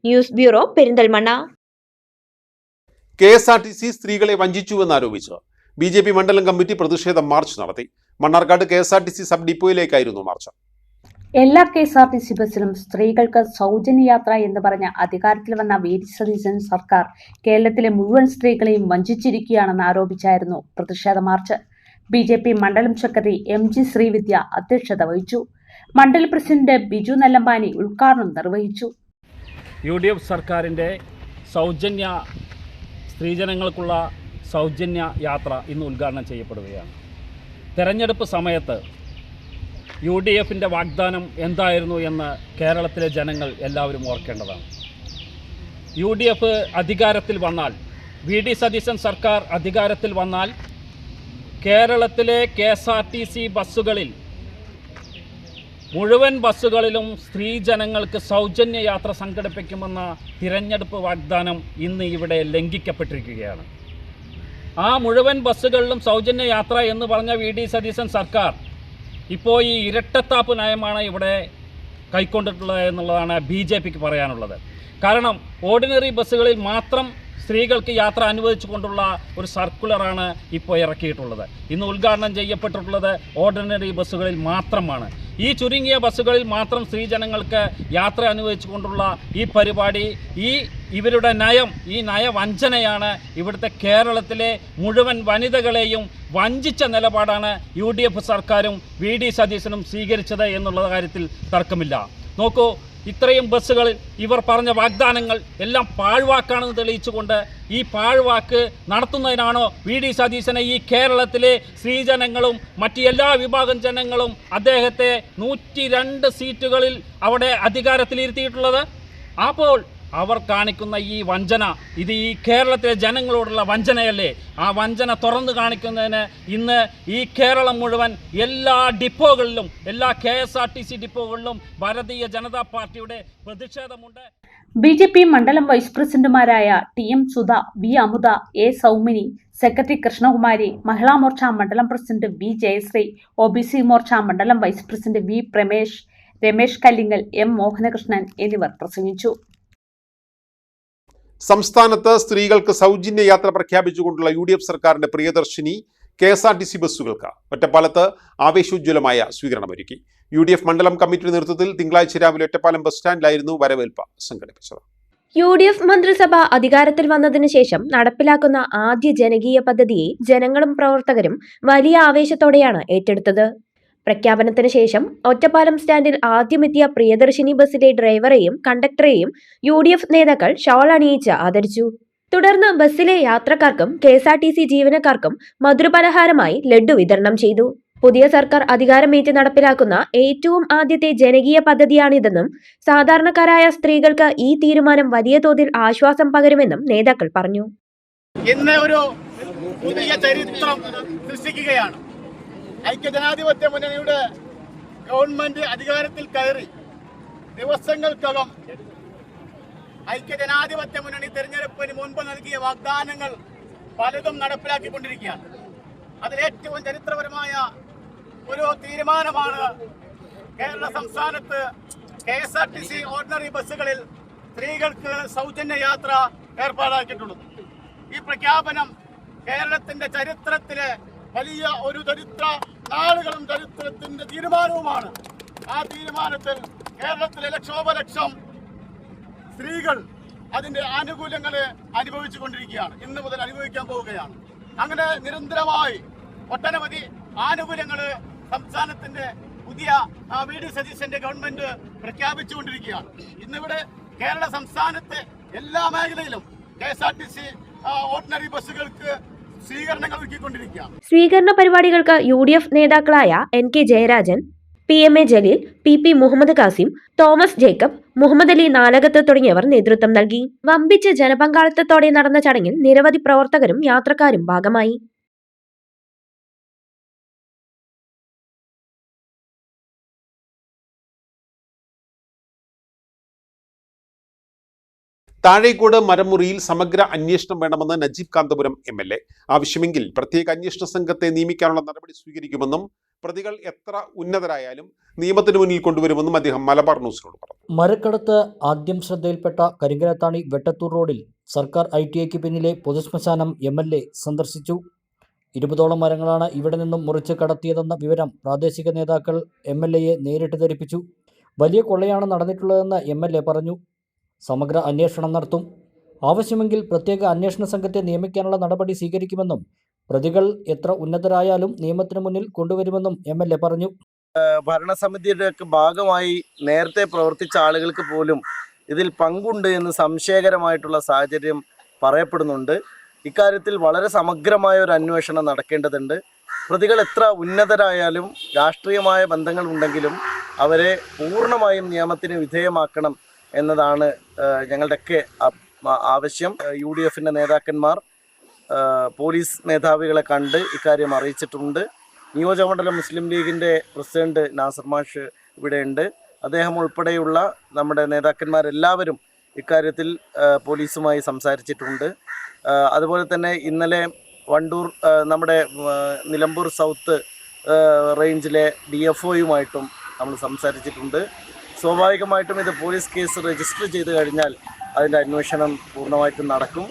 News bureau, Perinthalmanna. KSRTC സ്ത്രീകളെ വഞ്ചിച്ചുവെന്നാരോപിച്ച് BJP മണ്ഡലം കമ്മിറ്റി പ്രതിഷേധ മാർച്ച് നടത്തി. മണ്ണാർക്കാട് KSRTC സബ് ഡിപ്പോയിലേക്കായിരുന്നു മാർച്ച്. എല്ലാ KSRTC ബസ്സിലും സ്ത്രീകൾക്ക് സൗജന്യ യാത്ര എന്ന് പറഞ്ഞ അധികാരത്തിൽ വന്ന VD സതീശൻ സർക്കാർ കേരളത്തിലെ മുഴുവൻ സ്ത്രീകളെയും വഞ്ചിച്ചിരിക്കുകയാണെന്ന് ആരോപിച്ചായിരുന്നു പ്രതിഷേധ മാർച്ച്. BJP മണ്ഡലം സെക്രട്ടറി MG ശ്രീവിദ്യ അധ്യക്ഷത വഹിച്ചു. മണ്ഡലം പ്രസിഡന്റ് ബിജു നല്ലമ്പാനി ഉദ്ഘാടനം നിർവഹിച്ചു. UDF സർക്കാരിൻ്റെ സ്ത്രീജനങ്ങൾക്കുള്ള സൗജന്യ യാത്ര ഇന്ന് ഉദ്ഘാടനം ചെയ്യപ്പെടുകയാണ്. തെരഞ്ഞെടുപ്പ് സമയത്ത് UDFൻ്റെ വാഗ്ദാനം എന്തായിരുന്നു എന്ന് കേരളത്തിലെ ജനങ്ങൾ എല്ലാവരും ഓർക്കേണ്ടതാണ്. UDF അധികാരത്തിൽ വന്നാൽ വി ഡി സതീശൻ സർക്കാർ അധികാരത്തിൽ വന്നാൽ കേരളത്തിലെ KSRTC ബസ്സുകളിൽ മുഴുവൻ ബസ്സുകളിലും സ്ത്രീജനങ്ങൾക്ക് സൗജന്യ യാത്ര സംഘടിപ്പിക്കുമെന്ന തിരഞ്ഞെടുപ്പ് വാഗ്ദാനം ഇന്ന് ഇവിടെ ലംഘിക്കപ്പെട്ടിരിക്കുകയാണ്. ആ മുഴുവൻ ബസ്സുകളിലും സൗജന്യ യാത്ര എന്ന് പറഞ്ഞ വി ഡി സതീശൻ സർക്കാർ ഇപ്പോൾ ഈ ഇരട്ടത്താപ്പ് നയമാണ് ഇവിടെ കൈക്കൊണ്ടിട്ടുള്ളത് എന്നുള്ളതാണ് BJPക്ക് പറയാനുള്ളത്. കാരണം ഓർഡിനറി ബസ്സുകളിൽ മാത്രം സ്ത്രീകൾക്ക് യാത്ര അനുവദിച്ചുകൊണ്ടുള്ള ഒരു സർക്കുലറാണ് ഇപ്പോൾ ഇറക്കിയിട്ടുള്ളത്. ഇന്ന് ഉദ്ഘാടനം ചെയ്യപ്പെട്ടിട്ടുള്ളത് ഓർഡിനറി ബസ്സുകളിൽ മാത്രമാണ്. ഈ ചുരുങ്ങിയ ബസ്സുകളിൽ മാത്രം സ്ത്രീജനങ്ങൾക്ക് യാത്ര അനുവദിച്ചുകൊണ്ടുള്ള ഈ പരിപാടി, ഇവരുടെ നയം, ഈ നയവഞ്ചനയാണ് ഇവിടുത്തെ കേരളത്തിലെ മുഴുവൻ വനിതകളെയും വഞ്ചിച്ച നിലപാടാണ് UDF സർക്കാരും വി ഡി സതീശനും സ്വീകരിച്ചത് എന്നുള്ള കാര്യത്തിൽ തർക്കമില്ല. നോക്കൂ, ഇത്രയും ബസ്സുകളിൽ ഇവർ പറഞ്ഞ വാഗ്ദാനങ്ങൾ എല്ലാം പാഴ്വാക്കാണെന്ന് തെളിയിച്ചുകൊണ്ട് ഈ പാഴ്വാക്ക് നടത്തുന്നതിനാണോ വി ഡി സതീശനെ ഈ കേരളത്തിലെ സ്ത്രീജനങ്ങളും മറ്റ് എല്ലാ വിഭാഗം ജനങ്ങളും അദ്ദേഹത്തെ 102 സീറ്റുകളിൽ അവിടെ അധികാരത്തിലിരുത്തിയിട്ടുള്ളത്? അപ്പോൾ അവർ കാണിക്കുന്ന ഈ വഞ്ചന, ഇത് ഈ കേരളത്തിലെ ജനങ്ങളോടുള്ള വഞ്ചനയല്ലേ? ആ വഞ്ചന തുറന്നു കാണിക്കുന്നതിന് ഇന്ന് ഈ കേരളം മുഴുവൻ എല്ലാ ഡിപ്പോകളിലും, എല്ലാ KSRTC ഡിപ്പോകളിലും ഭാരതീയ ജനതാ പാർട്ടിയുടെ പ്രതിഷേധമുണ്ട്. BJP മണ്ഡലം വൈസ് പ്രസിഡന്റുമാരായ TM Sudha, V Amutha, A Saumini, secretary Krishnakumari, Mahila Morcha മണ്ഡലം പ്രസിഡന്റ് V ജയശ്രീ, OBC മോർച്ച മണ്ഡലം vice president V Pramesh, Ramesh Kallingal, M Mohanakrishnan എന്നിവർ പ്രസംഗിച്ചു. സംസ്ഥാനത്ത് സ്ത്രീകൾക്ക് സൗജന്യ യാത്ര പ്രഖ്യാപിച്ചുകൊണ്ടുള്ള UDF സർക്കാരിന്റെ പ്രിയദർശിനി KSRTC ബസ്സുകൾക്ക് ഒറ്റപ്പാലത്ത് ആവേശോജ്വലമായ സ്വീകരണമൊരുക്കി. UDF മണ്ഡലം കമ്മിറ്റിയുടെ നേതൃത്വത്തിൽ തിങ്കളാഴ്ച രാവിലെ ഒറ്റപ്പാലം ബസ് സ്റ്റാൻഡിലായിരുന്നു വരവേൽപ്പ് സംഘടിപ്പിച്ചത്. UDF മന്ത്രിസഭ അധികാരത്തിൽ വന്നതിനു ശേഷം നടപ്പിലാക്കുന്ന ആദ്യ ജനകീയ പദ്ധതിയെ ജനങ്ങളും പ്രവർത്തകരും വലിയ ആവേശത്തോടെയാണ് ഏറ്റെടുത്തത്. പ്രഖ്യാപനത്തിന് ശേഷം ഒറ്റപ്പാലം സ്റ്റാൻഡിൽ ആദ്യമെത്തിയ പ്രിയദർശിനി ബസ്സിലെ ഡ്രൈവറെയും കണ്ടക്ടറെയും UDF നേതാക്കൾ ഷാൾ അണിയിച്ച് ആദരിച്ചു. തുടർന്ന് ബസ്സിലെ യാത്രക്കാർക്കും KSRTC ജീവനക്കാർക്കും മധുരപലഹാരമായി ലഡ്ഡു വിതരണം ചെയ്തു. പുതിയ സർക്കാർ അധികാരമേറ്റ് നടപ്പിലാക്കുന്ന ഏറ്റവും ആദ്യത്തെ ജനകീയ പദ്ധതിയാണിതെന്നും സാധാരണക്കാരായ സ്ത്രീകൾക്ക് ഈ തീരുമാനം വലിയ തോതിൽ ആശ്വാസം പകരുമെന്നും നേതാക്കൾ പറഞ്ഞു. ഇന്ന് ഒരു പുതിയ ചരിത്രം സൃഷ്ടിക്കുകയാണ്. ഐക്യജനാധിപത്യ മുന്നണിയുടെ ഗവൺമെന്റ് അധികാരത്തിൽ കയറി ദിവസങ്ങൾക്കകം ഐക്യജനാധിപത്യ മുന്നണി തെരഞ്ഞെടുപ്പിന് മുൻപ് നൽകിയ വാഗ്ദാനങ്ങൾ പലതും നടപ്പിലാക്കിക്കൊണ്ടിരിക്കുകയാണ്. അതിലേറ്റവും ചരിത്രപരമായ ഒരു തീരുമാനമാണ് കേരള സംസ്ഥാനത്ത് KSRTC ഓർഡിനറി ബസ്സുകളിൽ സ്ത്രീകൾക്ക് സൗജന്യ യാത്ര ഏർപ്പാടാക്കിയിട്ടുള്ളത്. ഈ പ്രഖ്യാപനം കേരളത്തിന്റെ ചരിത്രത്തിലെ വലിയ ഒരു നാളുകളും ചരിത്രത്തിന്റെ തീരുമാനവുമാണ്. ആ തീരുമാനത്തിൽ കേരളത്തിലെ ലക്ഷോപലക്ഷം സ്ത്രീകൾ അതിന്റെ ആനുകൂല്യങ്ങൾ അനുഭവിച്ചുകൊണ്ടിരിക്കുകയാണ്. ഇന്ന് മുതൽ അനുഭവിക്കാൻ പോവുകയാണ്. അങ്ങനെ നിരന്തരമായി ഒട്ടനവധി ആനുകൂല്യങ്ങൾ സംസ്ഥാനത്തിന്റെ പുതിയ വി ഡി സതീശന്റെ ഗവൺമെന്റ് പ്രഖ്യാപിച്ചുകൊണ്ടിരിക്കുകയാണ്. ഇന്നിവിടെ കേരള സംസ്ഥാനത്തെ എല്ലാ മേഖലയിലും KSRTC ഓർഡിനറി ബസ്സുകൾക്ക് സ്വീകരണ പരിപാടികൾക്ക് UDF നേതാക്കളായ NK Jayarajan, PMA Jaleel, PP Muhammad Kasim, Thomas Jacob, Muhammad Ali Nalakath തുടങ്ങിയവർ നേതൃത്വം നൽകി. വമ്പിച്ച ജനപങ്കാളിത്തത്തോടെ നടന്ന ചടങ്ങിൽ നിരവധി പ്രവർത്തകരും യാത്രക്കാരും ഭാഗമായി. താഴേക്കോട് മരമുറിയിൽ സമഗ്ര അന്വേഷണം വേണമെന്ന് നജീബ് കാന്തപുരം MLA. ആവശ്യമെങ്കിൽ പ്രത്യേക അന്വേഷണ സംഘത്തെ നിയമിക്കാനുള്ള നടപടി സ്വീകരിക്കുമെന്നും പ്രതികൾ എത്ര ഉന്നതരായാലും നിയമത്തിന് മുന്നിൽ കൊണ്ടുവരുമെന്നും അദ്ദേഹം മലബാർ ന്യൂസിനോട് പറഞ്ഞു. മരക്കടത്ത് ആദ്യം ശ്രദ്ധയിൽപ്പെട്ട കരിങ്കരത്താണി വെട്ടത്തൂർ റോഡിൽ സർക്കാർ ITIക്ക് പിന്നിലെ പൊതുശ്മശാനം MLA സന്ദർശിച്ചു. 20ഓളം മരങ്ങളാണ് ഇവിടെ നിന്നും മുറിച്ച് കടത്തിയതെന്ന വിവരം പ്രാദേശിക നേതാക്കൾ MLAയെ നേരിട്ട് ധരിപ്പിച്ചു. വലിയ കൊള്ളയാണ് നടന്നിട്ടുള്ളതെന്ന് MLA പറഞ്ഞു. സമഗ്ര അന്വേഷണം നടത്തും. ആവശ്യമെങ്കിൽ പ്രത്യേക അന്വേഷണ സംഘത്തെ നിയമിക്കാനുള്ള നടപടി സ്വീകരിക്കുമെന്നും പ്രതികൾ എത്ര ഉന്നതരായാലും നിയമത്തിന് മുന്നിൽ കൊണ്ടുവരുമെന്നും MLA പറഞ്ഞു. ഭരണസമിതിയുടെ ഭാഗമായി നേരത്തെ പ്രവർത്തിച്ച ആളുകൾക്ക് പോലും ഇതിൽ പങ്കുണ്ട് എന്ന് സംശയകരമായിട്ടുള്ള സാഹചര്യം പറയപ്പെടുന്നുണ്ട്. ഇക്കാര്യത്തിൽ വളരെ സമഗ്രമായ ഒരു അന്വേഷണം നടക്കേണ്ടതുണ്ട്. പ്രതികൾ എത്ര ഉന്നതരായാലും രാഷ്ട്രീയമായ ബന്ധങ്ങൾ ഉണ്ടെങ്കിലും അവരെ പൂർണ്ണമായും നിയമത്തിന് വിധേയമാക്കണം എന്നതാണ് ഞങ്ങളുടെയൊക്കെ ആവശ്യം. UDFന്റെ നേതാക്കന്മാർ പോലീസ് മേധാവികളെ കണ്ട് ഇക്കാര്യം അറിയിച്ചിട്ടുണ്ട്. നിയോജകമണ്ഡലം മുസ്ലിം ലീഗിൻ്റെ പ്രസിഡന്റ് നാസർ മാഷ് ഇവിടെയുണ്ട്. അദ്ദേഹം ഉൾപ്പെടെയുള്ള നമ്മുടെ നേതാക്കന്മാരെല്ലാവരും ഇക്കാര്യത്തിൽ പോലീസുമായി സംസാരിച്ചിട്ടുണ്ട്. അതുപോലെ തന്നെ ഇന്നലെ വണ്ടൂർ നമ്മുടെ നിലമ്പൂർ സൗത്ത് റേഞ്ചിലെ DFOയുമായിട്ടും നമ്മൾ സംസാരിച്ചിട്ടുണ്ട്. സ്വാഭാവികമായിട്ടും ഇത് പോലീസ് കേസ് രജിസ്റ്റർ ചെയ്ത് കഴിഞ്ഞാൽ അതിൻ്റെ അന്വേഷണം പൂർണ്ണമായിട്ടും നടക്കും.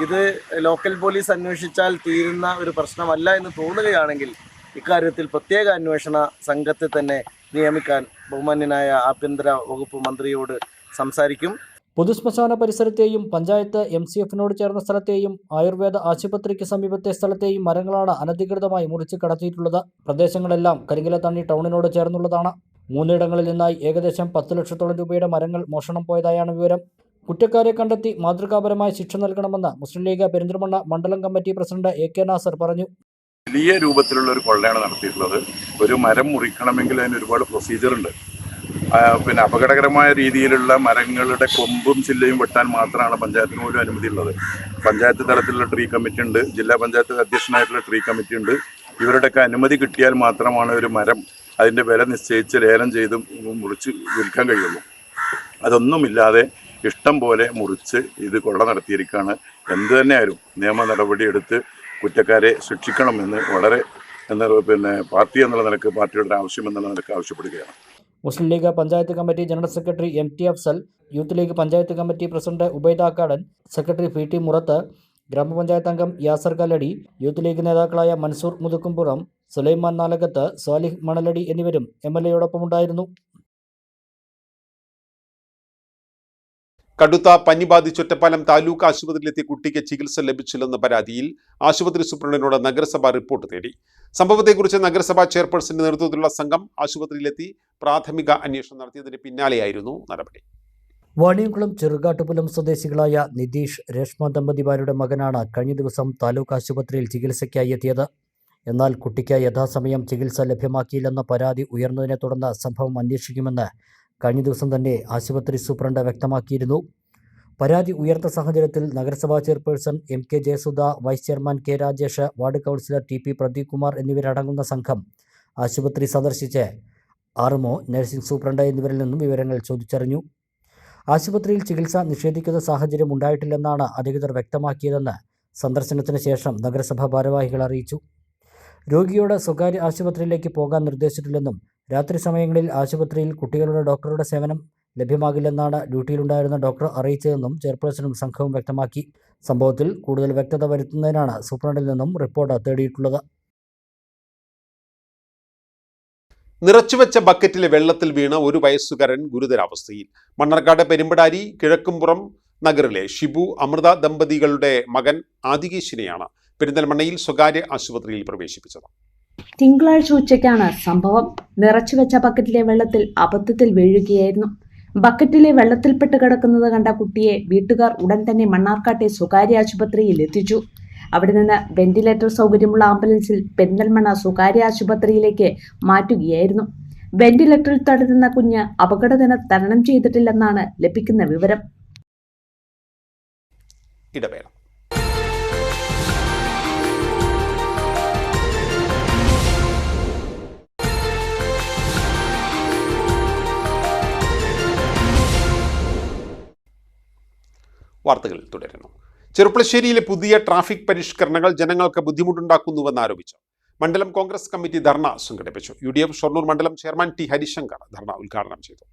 ഇത് ലോക്കൽ പോലീസ് അന്വേഷിച്ചാൽ തീരുന്ന ഒരു പ്രശ്നമല്ല എന്ന് തോന്നുകയാണെങ്കിൽ ഇക്കാര്യത്തിൽ പ്രത്യേക അന്വേഷണ സംഘത്തെ തന്നെ നിയമിക്കാൻ ബഹുമാന്യനായ ആഭ്യന്തര വകുപ്പ് മന്ത്രിയോട് സംസാരിക്കും. പൊതുശ്മശാന പരിസരത്തെയും പഞ്ചായത്ത് MCFനോട് ചേർന്ന സ്ഥലത്തെയും ആയുർവേദ ആശുപത്രിക്ക് സമീപത്തെ സ്ഥലത്തെയും മരങ്ങളാണ് അനധികൃതമായി മുറിച്ച് കടത്തിയിട്ടുള്ളത്. പ്രദേശങ്ങളെല്ലാം കരിങ്കലത്താണി ടൗണിനോട് ചേർന്നുള്ളതാണ്. 3 ഇടങ്ങളിൽ നിന്നായി ഏകദേശം 10 ലക്ഷത്തോളം രൂപയുടെ മരങ്ങൾ മോഷണം പോയതായാണ് വിവരം. കുറ്റക്കാരെ കണ്ടെത്തി മാതൃകാപരമായ ശിക്ഷ നൽകണമെന്ന് മുസ്ലിം ലീഗ് പെരിന്തൽമണ്ണ മണ്ഡലം കമ്മിറ്റി പ്രസിഡന്റ് AK നാസർ പറഞ്ഞു. വലിയ രൂപത്തിലുള്ള ഒരു കൊള്ളയാണ് നടത്തിയിട്ടുള്ളത്. ഒരു മരം മുറിക്കണമെങ്കിൽ അതിന് ഒരുപാട് പ്രൊസീജിയർ ഉണ്ട്. പിന്നെ അപകടകരമായ രീതിയിലുള്ള മരങ്ങളുടെ കൊമ്പും ചില്ലയും വെട്ടാൻ മാത്രമാണ് പഞ്ചായത്തിന് പോലും അനുമതി ഉള്ളത്. പഞ്ചായത്ത് തലത്തിലുള്ള ട്രീ കമ്മിറ്റി ഉണ്ട്, ജില്ലാ പഞ്ചായത്ത് അധ്യക്ഷനായിട്ടുള്ള ട്രീ കമ്മിറ്റി ഉണ്ട്. ഇവരുടെയൊക്കെ അനുമതി കിട്ടിയാൽ മാത്രമാണ് ഒരു മരം അതിൻ്റെ വില നിശ്ചയിച്ച് ലേലം ചെയ്ത് മുറിച്ച് വിൽക്കാൻ കഴിയുള്ളൂ. അതൊന്നുമില്ലാതെ ഇഷ്ടം പോലെ മുറിച്ച് ഇത് കൊള്ള നടത്തിയിരിക്കുകയാണ്. എന്ത് തന്നെയായാലും നിയമ നടപടിയെടുത്ത് കുറ്റക്കാരെ ശിക്ഷിക്കണമെന്ന് വളരെ പാർട്ടി എന്നുള്ള നിലക്ക് പാർട്ടിയുടെ ആവശ്യം എന്നുള്ള നിലക്ക് ആവശ്യപ്പെടുകയാണ്. Muslim League panchayat committee general secretary MT Afzal, youth League panchayat committee president Ubaida Akkadan, secretary PT Murath, grama panchayat അംഗം യാസർ കല്ലടി, യൂത്ത് ലീഗ് നേതാക്കളായ മൻസൂർ മുതുക്കുംപുറം, സുലൈമാൻ നാലകത്ത്, സാലിഹ് മണലടി എന്നിവരും MLAയോടൊപ്പമുണ്ടായിരുന്നു. കടുത്ത പനി ബാധിച്ച് ഒറ്റപ്പാലം താലൂക്ക് ആശുപത്രിയിലെത്തിയ കുട്ടിക്ക് ചികിത്സ ലഭിച്ചില്ലെന്ന പരാതിയിൽ ആശുപത്രി സൂപ്രണ്ടിനോട് നഗരസഭ റിപ്പോർട്ട് തേടി. സംഭവത്തെക്കുറിച്ച് നഗരസഭാ ചെയർപേഴ്സന്റെ നേതൃത്വത്തിലുള്ള സംഘം ആശുപത്രിയിലെത്തി പ്രാഥമിക അന്വേഷണം നടത്തിയതിന് പിന്നാലെയായിരുന്നു നടപടി. വാണിയംകുളം ചെറുകാട്ടുപുലം സ്വദേശികളായ നിതീഷ്, രേഷ്മ ദമ്പതിമാരുടെ മകനാണ് കഴിഞ്ഞ ദിവസം താലൂക്ക് ആശുപത്രിയിൽ ചികിത്സയ്ക്കായി എത്തിയത്. എന്നാൽ കുട്ടിക്ക് യഥാസമയം ചികിത്സ ലഭ്യമാക്കിയില്ലെന്ന പരാതി ഉയർന്നതിനെ തുടർന്ന് സംഭവം അന്വേഷിക്കുമെന്ന് കഴിഞ്ഞ ദിവസം തന്നെ ആശുപത്രി സൂപ്രണ്ട് വ്യക്തമാക്കിയിരുന്നു. പരാതി ഉയർന്ന സാഹചര്യത്തിൽ നഗരസഭാ chairperson MK Jayasudha, vice chairman K Rajesh, ward councillor TP Pradeep Kumar എന്നിവരടങ്ങുന്ന സംഘം ആശുപത്രി സന്ദർശിച്ച് RMO, നഴ്സിംഗ് സൂപ്രണ്ട് എന്നിവരിൽ നിന്നും വിവരങ്ങൾ ചോദിച്ചറിഞ്ഞു. ആശുപത്രിയിൽ ചികിത്സ നിഷേധിക്കുന്ന സാഹചര്യം ഉണ്ടായിട്ടില്ലെന്നാണ് അധികൃതർ വ്യക്തമാക്കിയതെന്ന് സന്ദർശനത്തിന് ശേഷം നഗരസഭാ ഭാരവാഹികൾ അറിയിച്ചു. രോഗിയോട് സ്വകാര്യ ആശുപത്രിയിലേക്ക് പോകാൻ നിർദ്ദേശിച്ചിട്ടില്ലെന്നും രാത്രി സമയങ്ങളിൽ ആശുപത്രിയിൽ കുട്ടികളുടെ ഡോക്ടറുടെ സേവനം ലഭ്യമാകില്ലെന്നാണ് ഡ്യൂട്ടിയിലുണ്ടായിരുന്ന ഡോക്ടർ അറിയിച്ചതെന്നും ചെയർപേഴ്സണും സംഘവും വ്യക്തമാക്കി. സംഭവത്തിൽ കൂടുതൽ വ്യക്തത വരുത്തുന്നതിനാണ് സൂപ്രണ്ടിൽ നിന്നും റിപ്പോർട്ട് തേടിയിട്ടുള്ളത്. നിറച്ചുവെച്ച ബക്കറ്റിലെ വെള്ളത്തിൽ വീണ 1 വയസ്സുകാരൻ ഗുരുതരാവസ്ഥയിൽ. മണ്ണാർക്കാട് പെരുമ്പടാരി കിഴക്കുംപുറം നഗറിലെ ഷിബു അമൃത ദമ്പതികളുടെ മകൻ ആദികേശിനെയാണ് പെരിന്തൽമണ്ണയിൽ സ്വകാര്യ ആശുപത്രിയിൽ പ്രവേശിപ്പിച്ചത്. തിങ്കളാഴ്ച ഉച്ചയ്ക്കാണ് സംഭവം. നിറച്ചുവെച്ച ബക്കറ്റിലെ വെള്ളത്തിൽ അബദ്ധത്തിൽ വീഴുകയായിരുന്നു. ബക്കറ്റിലെ വെള്ളത്തിൽപ്പെട്ട് കിടക്കുന്നത് കണ്ട കുട്ടിയെ വീട്ടുകാർ ഉടൻ തന്നെ മണ്ണാർക്കാട്ടെ സ്വകാര്യ ആശുപത്രിയിൽ എത്തിച്ചു. അവിടെ നിന്ന് വെന്റിലേറ്റർ സൗകര്യമുള്ള ആംബുലൻസിൽ പെരിന്തൽമണ്ണ സ്വകാര്യ ആശുപത്രിയിലേക്ക് മാറ്റുകയായിരുന്നു. വെന്റിലേറ്ററിൽ തടയുന്ന കുഞ്ഞ് അപകടത്തിന് തരണം ചെയ്തിട്ടില്ലെന്നാണ് ലഭിക്കുന്ന വിവരം. ഇടവേള. വാർത്തകൾ തുടരുന്നു. ചെറുപ്പളശ്ശേരിയിലെ പുതിയ ട്രാഫിക് പരിഷ്കരണങ്ങൾ ജനങ്ങൾക്ക് ബുദ്ധിമുട്ടുണ്ടാക്കുന്നുവെന്ന് ആരോപിച്ചു മണ്ഡലം കോൺഗ്രസ് കമ്മിറ്റി ധർണ സംഘടിപ്പിച്ചു. UDF ഷൊർണൂർ മണ്ഡലം ചെയർമാൻ T ഹരിശങ്കർ ധർണ ഉദ്ഘാടനം ചെയ്തു.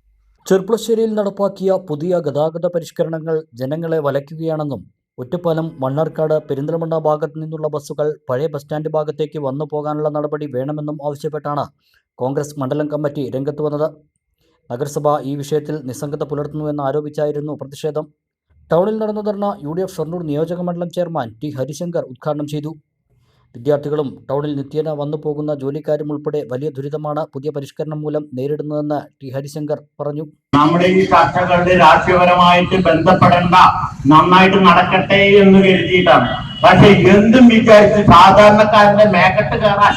ചെറുപ്പളശ്ശേരിയിൽ നടപ്പാക്കിയ പുതിയ ഗതാഗത പരിഷ്കരണങ്ങൾ ജനങ്ങളെ വലയ്ക്കുകയാണെന്നും ഒറ്റപ്പാലം, മണ്ണാർക്കാട്, പെരിന്തൽമണ്ണ ഭാഗത്തു നിന്നുള്ള ബസ്സുകൾ പഴയ ബസ് സ്റ്റാൻഡ് ഭാഗത്തേക്ക് വന്നു പോകാനുള്ള നടപടി വേണമെന്നും ആവശ്യപ്പെട്ടാണ് കോൺഗ്രസ് മണ്ഡലം കമ്മിറ്റി രംഗത്ത് വന്നത്. നഗരസഭ ഈ വിഷയത്തിൽ നിസ്സംഗത പുലർത്തുന്നുവെന്ന് ആരോപിച്ചായിരുന്നു പ്രതിഷേധം. ടൗണിൽ നടന്ന ധർണ UDF ഷൊർണൂർ നിയോജക മണ്ഡലം ചെയർമാൻ T ഹരിശങ്കർ ഉദ്ഘാടനം ചെയ്തു. വിദ്യാർത്ഥികളും ടൗണിൽ നിത്യേന വന്നു പോകുന്ന ജോലിക്കാരും ഉൾപ്പെടെ വലിയ ദുരിതമാണ് പുതിയ പരിഷ്കരണം മൂലം നേരിടുന്നതെന്ന് T ഹരിശങ്കർ പറഞ്ഞു. നമ്മുടെ ഈ ചർച്ചകളുടെ രാഷ്ട്രീയപരമായിട്ട് ബന്ധപ്പെടേണ്ട, നന്നായിട്ട് നടക്കട്ടെ എന്ന് കരുതിയിട്ടാണ്. പക്ഷെ എന്തും വിചാരിച്ച് സാധാരണക്കാരന്റെ മേക്കട്ട് കയറാൻ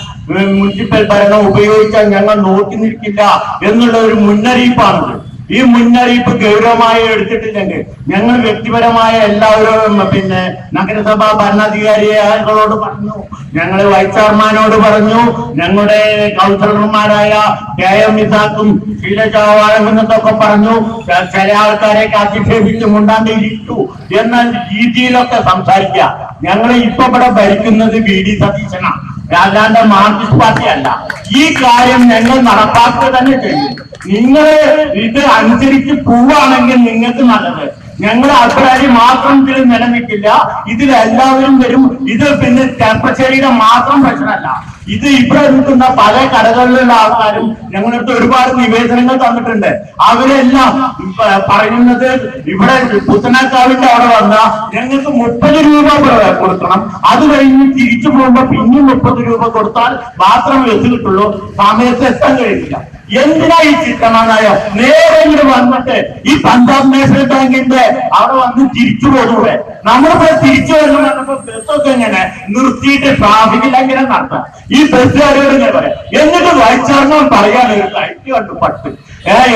മുനിസിപ്പൽ ഭരണം ഉപയോഗിച്ചാൽ ഞങ്ങൾ നോക്കി നിൽക്കില്ല എന്നുള്ള ഒരു മുന്നറിയിപ്പാണത്. ഈ മുന്നറിയിപ്പ് ഗൗരവമായി എടുത്തിട്ടില്ലെങ്കിൽ ഞങ്ങൾ വ്യക്തിപരമായ എല്ലാവരും പിന്നെ നഗരസഭാ ഭരണാധികാരികളോട് പറഞ്ഞു, ഞങ്ങൾ വൈസ് ചെയർമാനോട് പറഞ്ഞു, ഞങ്ങളുടെ കൗൺസിലർമാരായ KM ഇസാഖും ശീലജ വാഴകുന്നതൊക്കെ പറഞ്ഞു. ചില ആൾക്കാരെയൊക്കെ അധിക്ഷേപിച്ച് മുണ്ടാണ്ടിരിക്കൂ എന്ന രീതിയിലൊക്കെ സംസാരിക്കുക. ഞങ്ങൾ ഇപ്പൊ ഇവിടെ ഭരിക്കുന്നത് VD സതീശനാണ്, അല്ലാണ്ട് മാർക്സിസ്റ്റ് പാർട്ടി അല്ല. ഈ കാര്യം ഞങ്ങൾ നടപ്പാക്കുക തന്നെ ചെയ്യും. നിങ്ങൾ ഇത് അനുസരിച്ച് പോവുകയാണെങ്കിൽ നിങ്ങൾക്ക് നല്ലത്. ഞങ്ങൾ അഭിപ്രായം മാത്രം ഇതിൽ നിലനിൽക്കില്ല, ഇതിലെല്ലാവരും വരും. ഇത് പിന്നെ ചെർപ്പശ്ശേരിയുടെ മാത്രം പ്രശ്നമല്ല, ഇത് ഇവിടെ നിൽക്കുന്ന പല കടകളിലുള്ള ആൾക്കാരും ഞങ്ങളടുത്ത് ഒരുപാട് നിവേദനങ്ങൾ തന്നിട്ടുണ്ട്. അവരെല്ലാം പറയുന്നത് ഇവിടെ പുത്തനക്കാവിന്റെ അവിടെ വന്നാൽ ഞങ്ങൾക്ക് 30 രൂപ കൊടുക്കണം, അത് കഴിഞ്ഞ് തിരിച്ചു പോകുമ്പോ പിന്നെയും 30 രൂപ കൊടുത്താൽ മാത്രമേ ബസ് കിട്ടുള്ളൂ, സമയത്ത് എത്താൻ കഴിയില്ല. എന്തിനാ ഈ ചിത്രമാനായോ? നേരെ വന്നിട്ട് ഈ പഞ്ചാബ് നാഷണൽ ബാങ്കിന്റെ അവിടെ വന്ന് തിരിച്ചു പോകൂടെ? നമ്മളിപ്പോ തിരിച്ചു വരുന്ന പറഞ്ഞപ്പോ ബസ്സൊക്കെ ഇങ്ങനെ നിർത്തിയിട്ട് ട്രാഫിക്കിൽ എങ്ങനെ നടത്താം? ഈ ബസ്സുകാരോട് ഇങ്ങനെ പറയാം. എന്നിട്ട് വൈസ് ചെയർമാൻ പറയാനൊരു കഴിച്ചു കണ്ടു 10.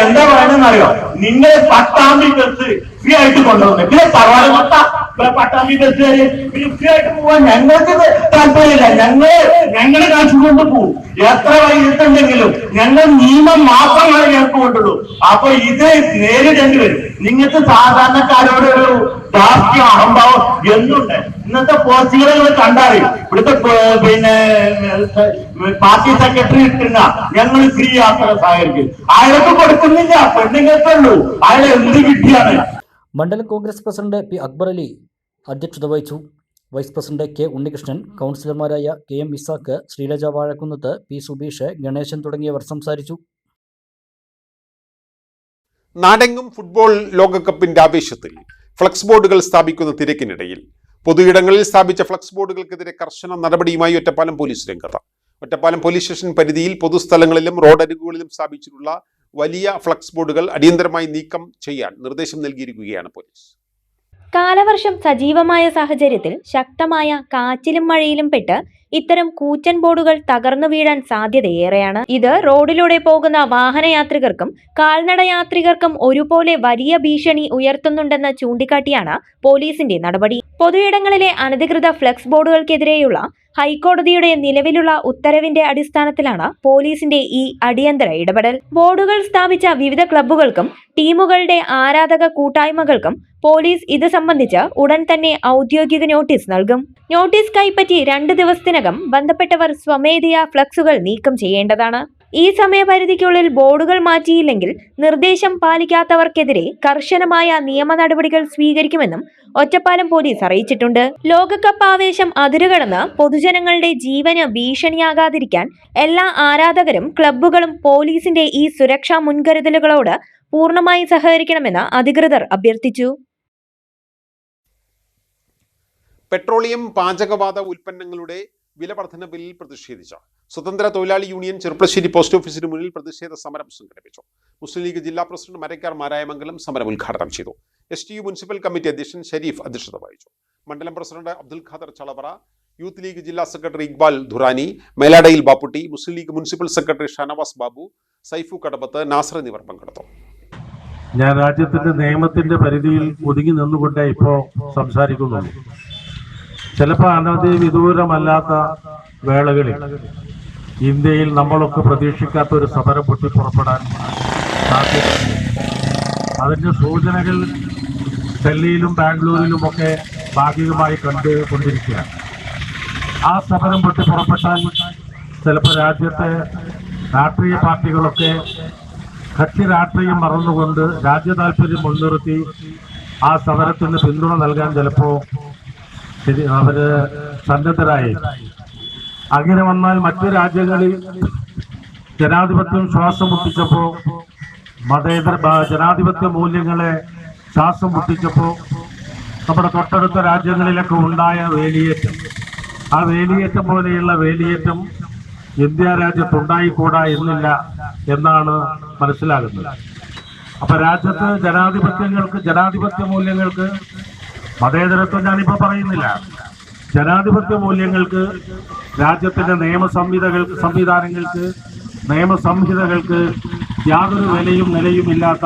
എന്താ പറയണെന്നറിയോ? നിങ്ങൾ പട്ടാമ്പി ബസ് ഫ്രീ ആയിട്ട് കൊണ്ടുവന്നു, പിന്നെ തറവാട് പട്ടാമ്പി ബസ്സുകാര് ഫ്രീ ആയിട്ട് പോവാൻ ഞങ്ങൾക്ക് താല്പര്യമില്ല. ഞങ്ങൾ കാശ് കൊണ്ട് പോകും, എത്ര വൈകിട്ടുണ്ടെങ്കിലും ഞങ്ങൾ നിയമം മാത്രമേ ഞങ്ങൾക്ക് കൊണ്ടുള്ളൂ. അപ്പൊ ഇത് നേരിടേണ്ടി വരും. നിങ്ങൾക്ക് സാധാരണക്കാരോട് ഒരു രാഷ്ട്രീയ അഹംഭാവം എന്നുണ്ട്. ഇന്നത്തെ പോസ്റ്റുകൾ കണ്ടാറിയും ഇവിടുത്തെ പിന്നെ പാർട്ടി സെക്രട്ടറി ഇട്ടുന്ന ഞങ്ങൾ ഫ്രീ യാത്ര സഹകരിക്കും. അയാൾക്ക് കൊടുക്കുന്നില്ല, പെണ്ണുങ്ങൾക്കുള്ളൂ. അയാൾ എന്ത് വിദ്യയാണ്? മണ്ഡലം കോൺഗ്രസ് പ്രസിഡന്റ് P. അക്ബർ അലി അധ്യക്ഷത വഹിച്ചു. Vice president K. ഉണ്ണികൃഷ്ണൻ, കൗൺസിലർമാരായ KM ഇസാഖ്, ശ്രീലജ വാഴക്കുന്നത്ത്, P. സുബീഷ്, ഗണേശൻ തുടങ്ങിയവർ സംസാരിച്ചു. നാടെങ്ങും ഫുട്ബോൾ ലോകകപ്പിന്റെ ആവേശത്തിൽ ഫ്ലക്സ് ബോർഡുകൾ സ്ഥാപിക്കുന്ന തിരക്കിനിടയിൽ പൊതുയിടങ്ങളിൽ സ്ഥാപിച്ച ഫ്ലക്സ് ബോർഡുകൾക്കെതിരെ കർശന നടപടിയുമായി ഒറ്റപ്പാലം പോലീസ് രംഗത്ത്. ഒറ്റപ്പാലം പോലീസ് സ്റ്റേഷൻ പരിധിയിൽ പൊതുസ്ഥലങ്ങളിലും റോഡരികുകളിലും സ്ഥാപിച്ചിട്ടുള്ള വലിയ ഫ്ലക്സ് ബോർഡുകൾ അടിയന്തരമായി നീക്കം ചെയ്യാൻ നിർദ്ദേശം നൽകിയിരിക്കുകയാണ് പോലീസ്. കാലവർഷം സജീവമായ സാഹചര്യത്തിൽ ശക്തമായ കാറ്റിലും മഴയിലും പെട്ട് ഇത്തരം കൂറ്റൻ ബോർഡുകൾ തകർന്നു വീഴാൻ സാധ്യതയേറെയാണ്. ഇത് റോഡിലൂടെ പോകുന്ന വാഹനയാത്രികർക്കും കാൽനട യാത്രികർക്കും ഒരുപോലെ വലിയ ഭീഷണി ഉയർത്തുന്നുണ്ടെന്ന് ചൂണ്ടിക്കാട്ടിയാണ് പോലീസിന്റെ നടപടി. പൊതുയിടങ്ങളിലെ അനധികൃത ഫ്ലെക്സ് ബോർഡുകൾക്കെതിരെയുള്ള ഹൈക്കോടതിയുടെ നിലവിലുള്ള ഉത്തരവിന്റെ അടിസ്ഥാനത്തിലാണ് പോലീസിന്റെ ഈ അടിയന്തര ഇടപെടൽ. ബോർഡുകൾ സ്ഥാപിച്ച വിവിധ ക്ലബ്ബുകൾക്കും ടീമുകളുടെ ആരാധക കൂട്ടായ്മകൾക്കും പോലീസ് ഇത് സംബന്ധിച്ച് ഉടൻ തന്നെ ഔദ്യോഗിക നോട്ടീസ് നൽകും. നോട്ടീസ് കൈപ്പറ്റി 2 ദിവസത്തിനകം ബന്ധപ്പെട്ടവർ സ്വമേധയാ ഫ്ലക്സുകൾ നീക്കം ചെയ്യേണ്ടതാണ്. ഈ സമയപരിധിക്കുള്ളിൽ ബോർഡുകൾ മാറ്റിയില്ലെങ്കിൽ നിർദ്ദേശം പാലിക്കാത്തവർക്കെതിരെ കർശനമായ നിയമ നടപടികൾ സ്വീകരിക്കുമെന്നും ഒറ്റപ്പാലം പോലീസ് അറിയിച്ചിട്ടുണ്ട്. ലോകകപ്പ് ആവേശം അതിരുകടന്ന് പൊതുജനങ്ങളുടെ ജീവന് ഭീഷണിയാകാതിരിക്കാൻ എല്ലാ ആരാധകരും ക്ലബ്ബുകളും പോലീസിന്റെ ഈ സുരക്ഷാ മുൻകരുതലുകളോട് പൂർണ്ണമായി സഹകരിക്കണമെന്ന് അധികൃതർ അഭ്യർത്ഥിച്ചു. പെട്രോളിയം പാചകവാത ഉൽപ്പന്നങ്ങളുടെ വില വർധന ബില്ലിൽ പ്രതിഷേധിച്ച സ്വതന്ത്ര തൊഴിലാളി യൂണിയൻ ചെറുപ്പശ്ശേരി പോസ്റ്റ് ഓഫീസിന് മുന്നിൽ പ്രതിഷേധ സമരം സംഘടിപ്പിച്ചു. മുസ്ലിം ലീഗ് ജില്ലാ പ്രസിഡന്റ് മരക്കാർ മാരായമംഗലം സമരം ഉദ്ഘാടനം ചെയ്തു. STU മുനിസിപ്പൽ കമ്മിറ്റി അധ്യക്ഷൻ ഷരീഫ് അധ്യക്ഷത വഹിച്ചു. മണ്ഡലം പ്രസിഡന്റ് അബ്ദുൽ ഖാദർ ചളവറ, യൂത്ത് ലീഗ് ജില്ലാ secretary Iqbal Durrani, Meladayil Baputty, Muslim League municipal secretary Shanavas Babu, Saifu Kadabath, Nasar എന്നിവർ പങ്കെടുത്തു. ഞാൻ രാജ്യത്തിന്റെ നിയമത്തിന്റെ പരിധിയിൽ ഒതുങ്ങി നിന്നുകൊണ്ടേ ഇപ്പോൾ സംസാരിക്കുന്നുള്ളൂ. ചിലപ്പോൾ അനവധി വിദൂരമല്ലാത്ത വേളകളിൽ ഇന്ത്യയിൽ നമ്മളൊക്കെ പ്രതീക്ഷിക്കാത്ത ഒരു സമരം പൊട്ടിപ്പുറപ്പെടാൻ സാധ്യത. അതിൻ്റെ സൂചനകൾ ഡൽഹിയിലും ബാംഗ്ലൂരിലുമൊക്കെ ഭാഗികമായി കണ്ടുകൊണ്ടിരിക്കുകയാണ്. ആ സമരം പൊട്ടിപ്പുറപ്പെട്ടാൽ ചിലപ്പോൾ രാജ്യത്തെ രാഷ്ട്രീയ പാർട്ടികളൊക്കെ കക്ഷി രാഷ്ട്രീയം മറന്നുകൊണ്ട് രാജ്യ താല്പര്യം മുൻനിർത്തി ആ സമരത്തിന് പിന്തുണ നൽകാൻ ചിലപ്പോൾ അവര് സന്നദ്ധരായി. അങ്ങനെ വന്നാൽ മറ്റു രാജ്യങ്ങളിൽ ജനാധിപത്യം ശ്വാസം മുട്ടിച്ചപ്പോൾ, മതേതര ജനാധിപത്യ മൂല്യങ്ങളെ ശ്വാസം മുട്ടിച്ചപ്പോൾ നമ്മുടെ തൊട്ടടുത്ത രാജ്യങ്ങളിലൊക്കെ ഉണ്ടായ വേലിയേറ്റം, ആ വേലിയേറ്റം പോലെയുള്ള വേലിയേറ്റം ഇന്ത്യ രാജ്യത്തുണ്ടായിക്കൂടാ എന്നില്ല എന്നാണ് മനസ്സിലാകുന്നത്. അപ്പൊ രാജ്യത്ത് ജനാധിപത്യ മൂല്യങ്ങൾക്ക്, മതേതരത്വം ഞാനിപ്പോൾ പറയുന്നില്ല, ജനാധിപത്യ മൂല്യങ്ങൾക്ക്, രാജ്യത്തിന്റെ നിയമസംഹിതകൾക്ക് യാതൊരു വിലയും നിലയുമില്ലാത്ത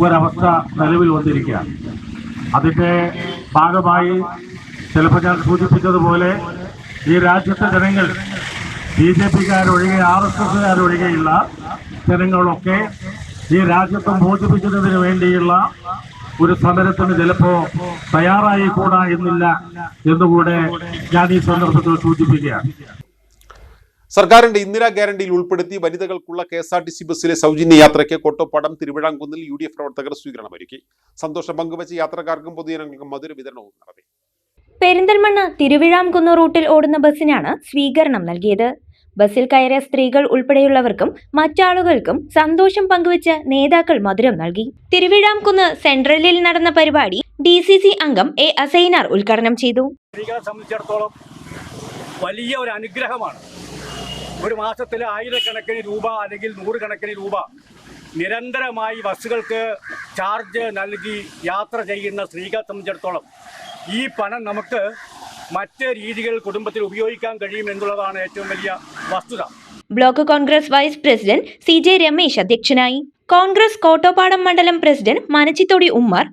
ഒരവസ്ഥ നിലവിൽ വന്നിരിക്കുകയാണ്. അതിൻ്റെ ഭാഗമായി ചിലപ്പോൾ ഞാൻ സൂചിപ്പിച്ചതുപോലെ ഈ രാജ്യത്തെ ജനങ്ങൾ BJPക്കാരൊഴികെ RSSകാരൊഴികെയുള്ള ജനങ്ങളൊക്കെ ഈ രാജ്യത്തെ മോചിപ്പിക്കുന്നതിന് വേണ്ടിയുള്ള ഒരു സമരത്തിന് ചിലപ്പോൾ തയ്യാറായിക്കൂടാ എന്നില്ല എന്നുകൂടെ ഞാൻ ഈ സന്ദർഭത്തിൽ സൂചിപ്പിക്കുകയാണ്. സർക്കാരിന്റെ ഇന്ദിരാ ഗ്യാരണ്ടിയിൽ ഉൾപ്പെടുത്തി വനിതകൾക്കുള്ള KSRTC ബസ്സിലെ സൗജന്യ യാത്രയ്ക്ക് കോട്ടോപ്പടം തിരുവിഴാംകുന്നിൽ UDF പ്രവർത്തകർ സ്വീകരണമൊരുക്കി. സന്തോഷം പങ്കുവച്ച് യാത്രക്കാർക്കും പൊതുജനങ്ങൾക്കും മധുര വിതരണവും നടത്തി. പെരിന്തൽമണ്ണ തിരുവിഴാംകുന്ന് റൂട്ടിൽ ഓടുന്ന ബസ്സിനാണ് സ്വീകരണം നൽകിയത്. ബസ്സിൽ കയറിയ സ്ത്രീകൾ ഉൾപ്പെടെയുള്ളവർക്കും മറ്റാളുകൾക്കും സന്തോഷം പങ്കുവച്ച് നേതാക്കൾ മധുരം നൽകി. തിരുവിഴാംകുന്ന് സെൻട്രലിൽ നടന്ന പരിപാടി DCC അംഗം A. അസൈനാർ ഉദ്ഘാടനം ചെയ്തു. സ്ത്രീകളെ സംബന്ധിച്ചിടത്തോളം വലിയ ഒരു അനുഗ്രഹമാണ്. ഒരു മാസത്തിൽ ആയിരക്കണക്കിന് രൂപ അല്ലെങ്കിൽ നൂറുകണക്കിന് രൂപ നിരന്തരമായി ബസ്സുകൾക്ക് ചാർജ് നൽകി യാത്ര ചെയ്യുന്ന സ്ത്രീകളെ സംബന്ധിച്ചിടത്തോളം ഈ പണം നമുക്ക് മറ്റ് രീതികൾ കുടുംബത്തിൽ ഉപയോഗിക്കാൻ കഴിയും എന്നുള്ളതാണ് ഏറ്റവും വലിയ വസ്തുത. Block Congress vice president CJ Ramesh അധ്യക്ഷനായി. കോൺഗ്രസ് കോട്ടോപ്പാടം മണ്ഡലം പ്രസിഡന്റ് മനച്ചിത്തോടി ഉമ്മർ,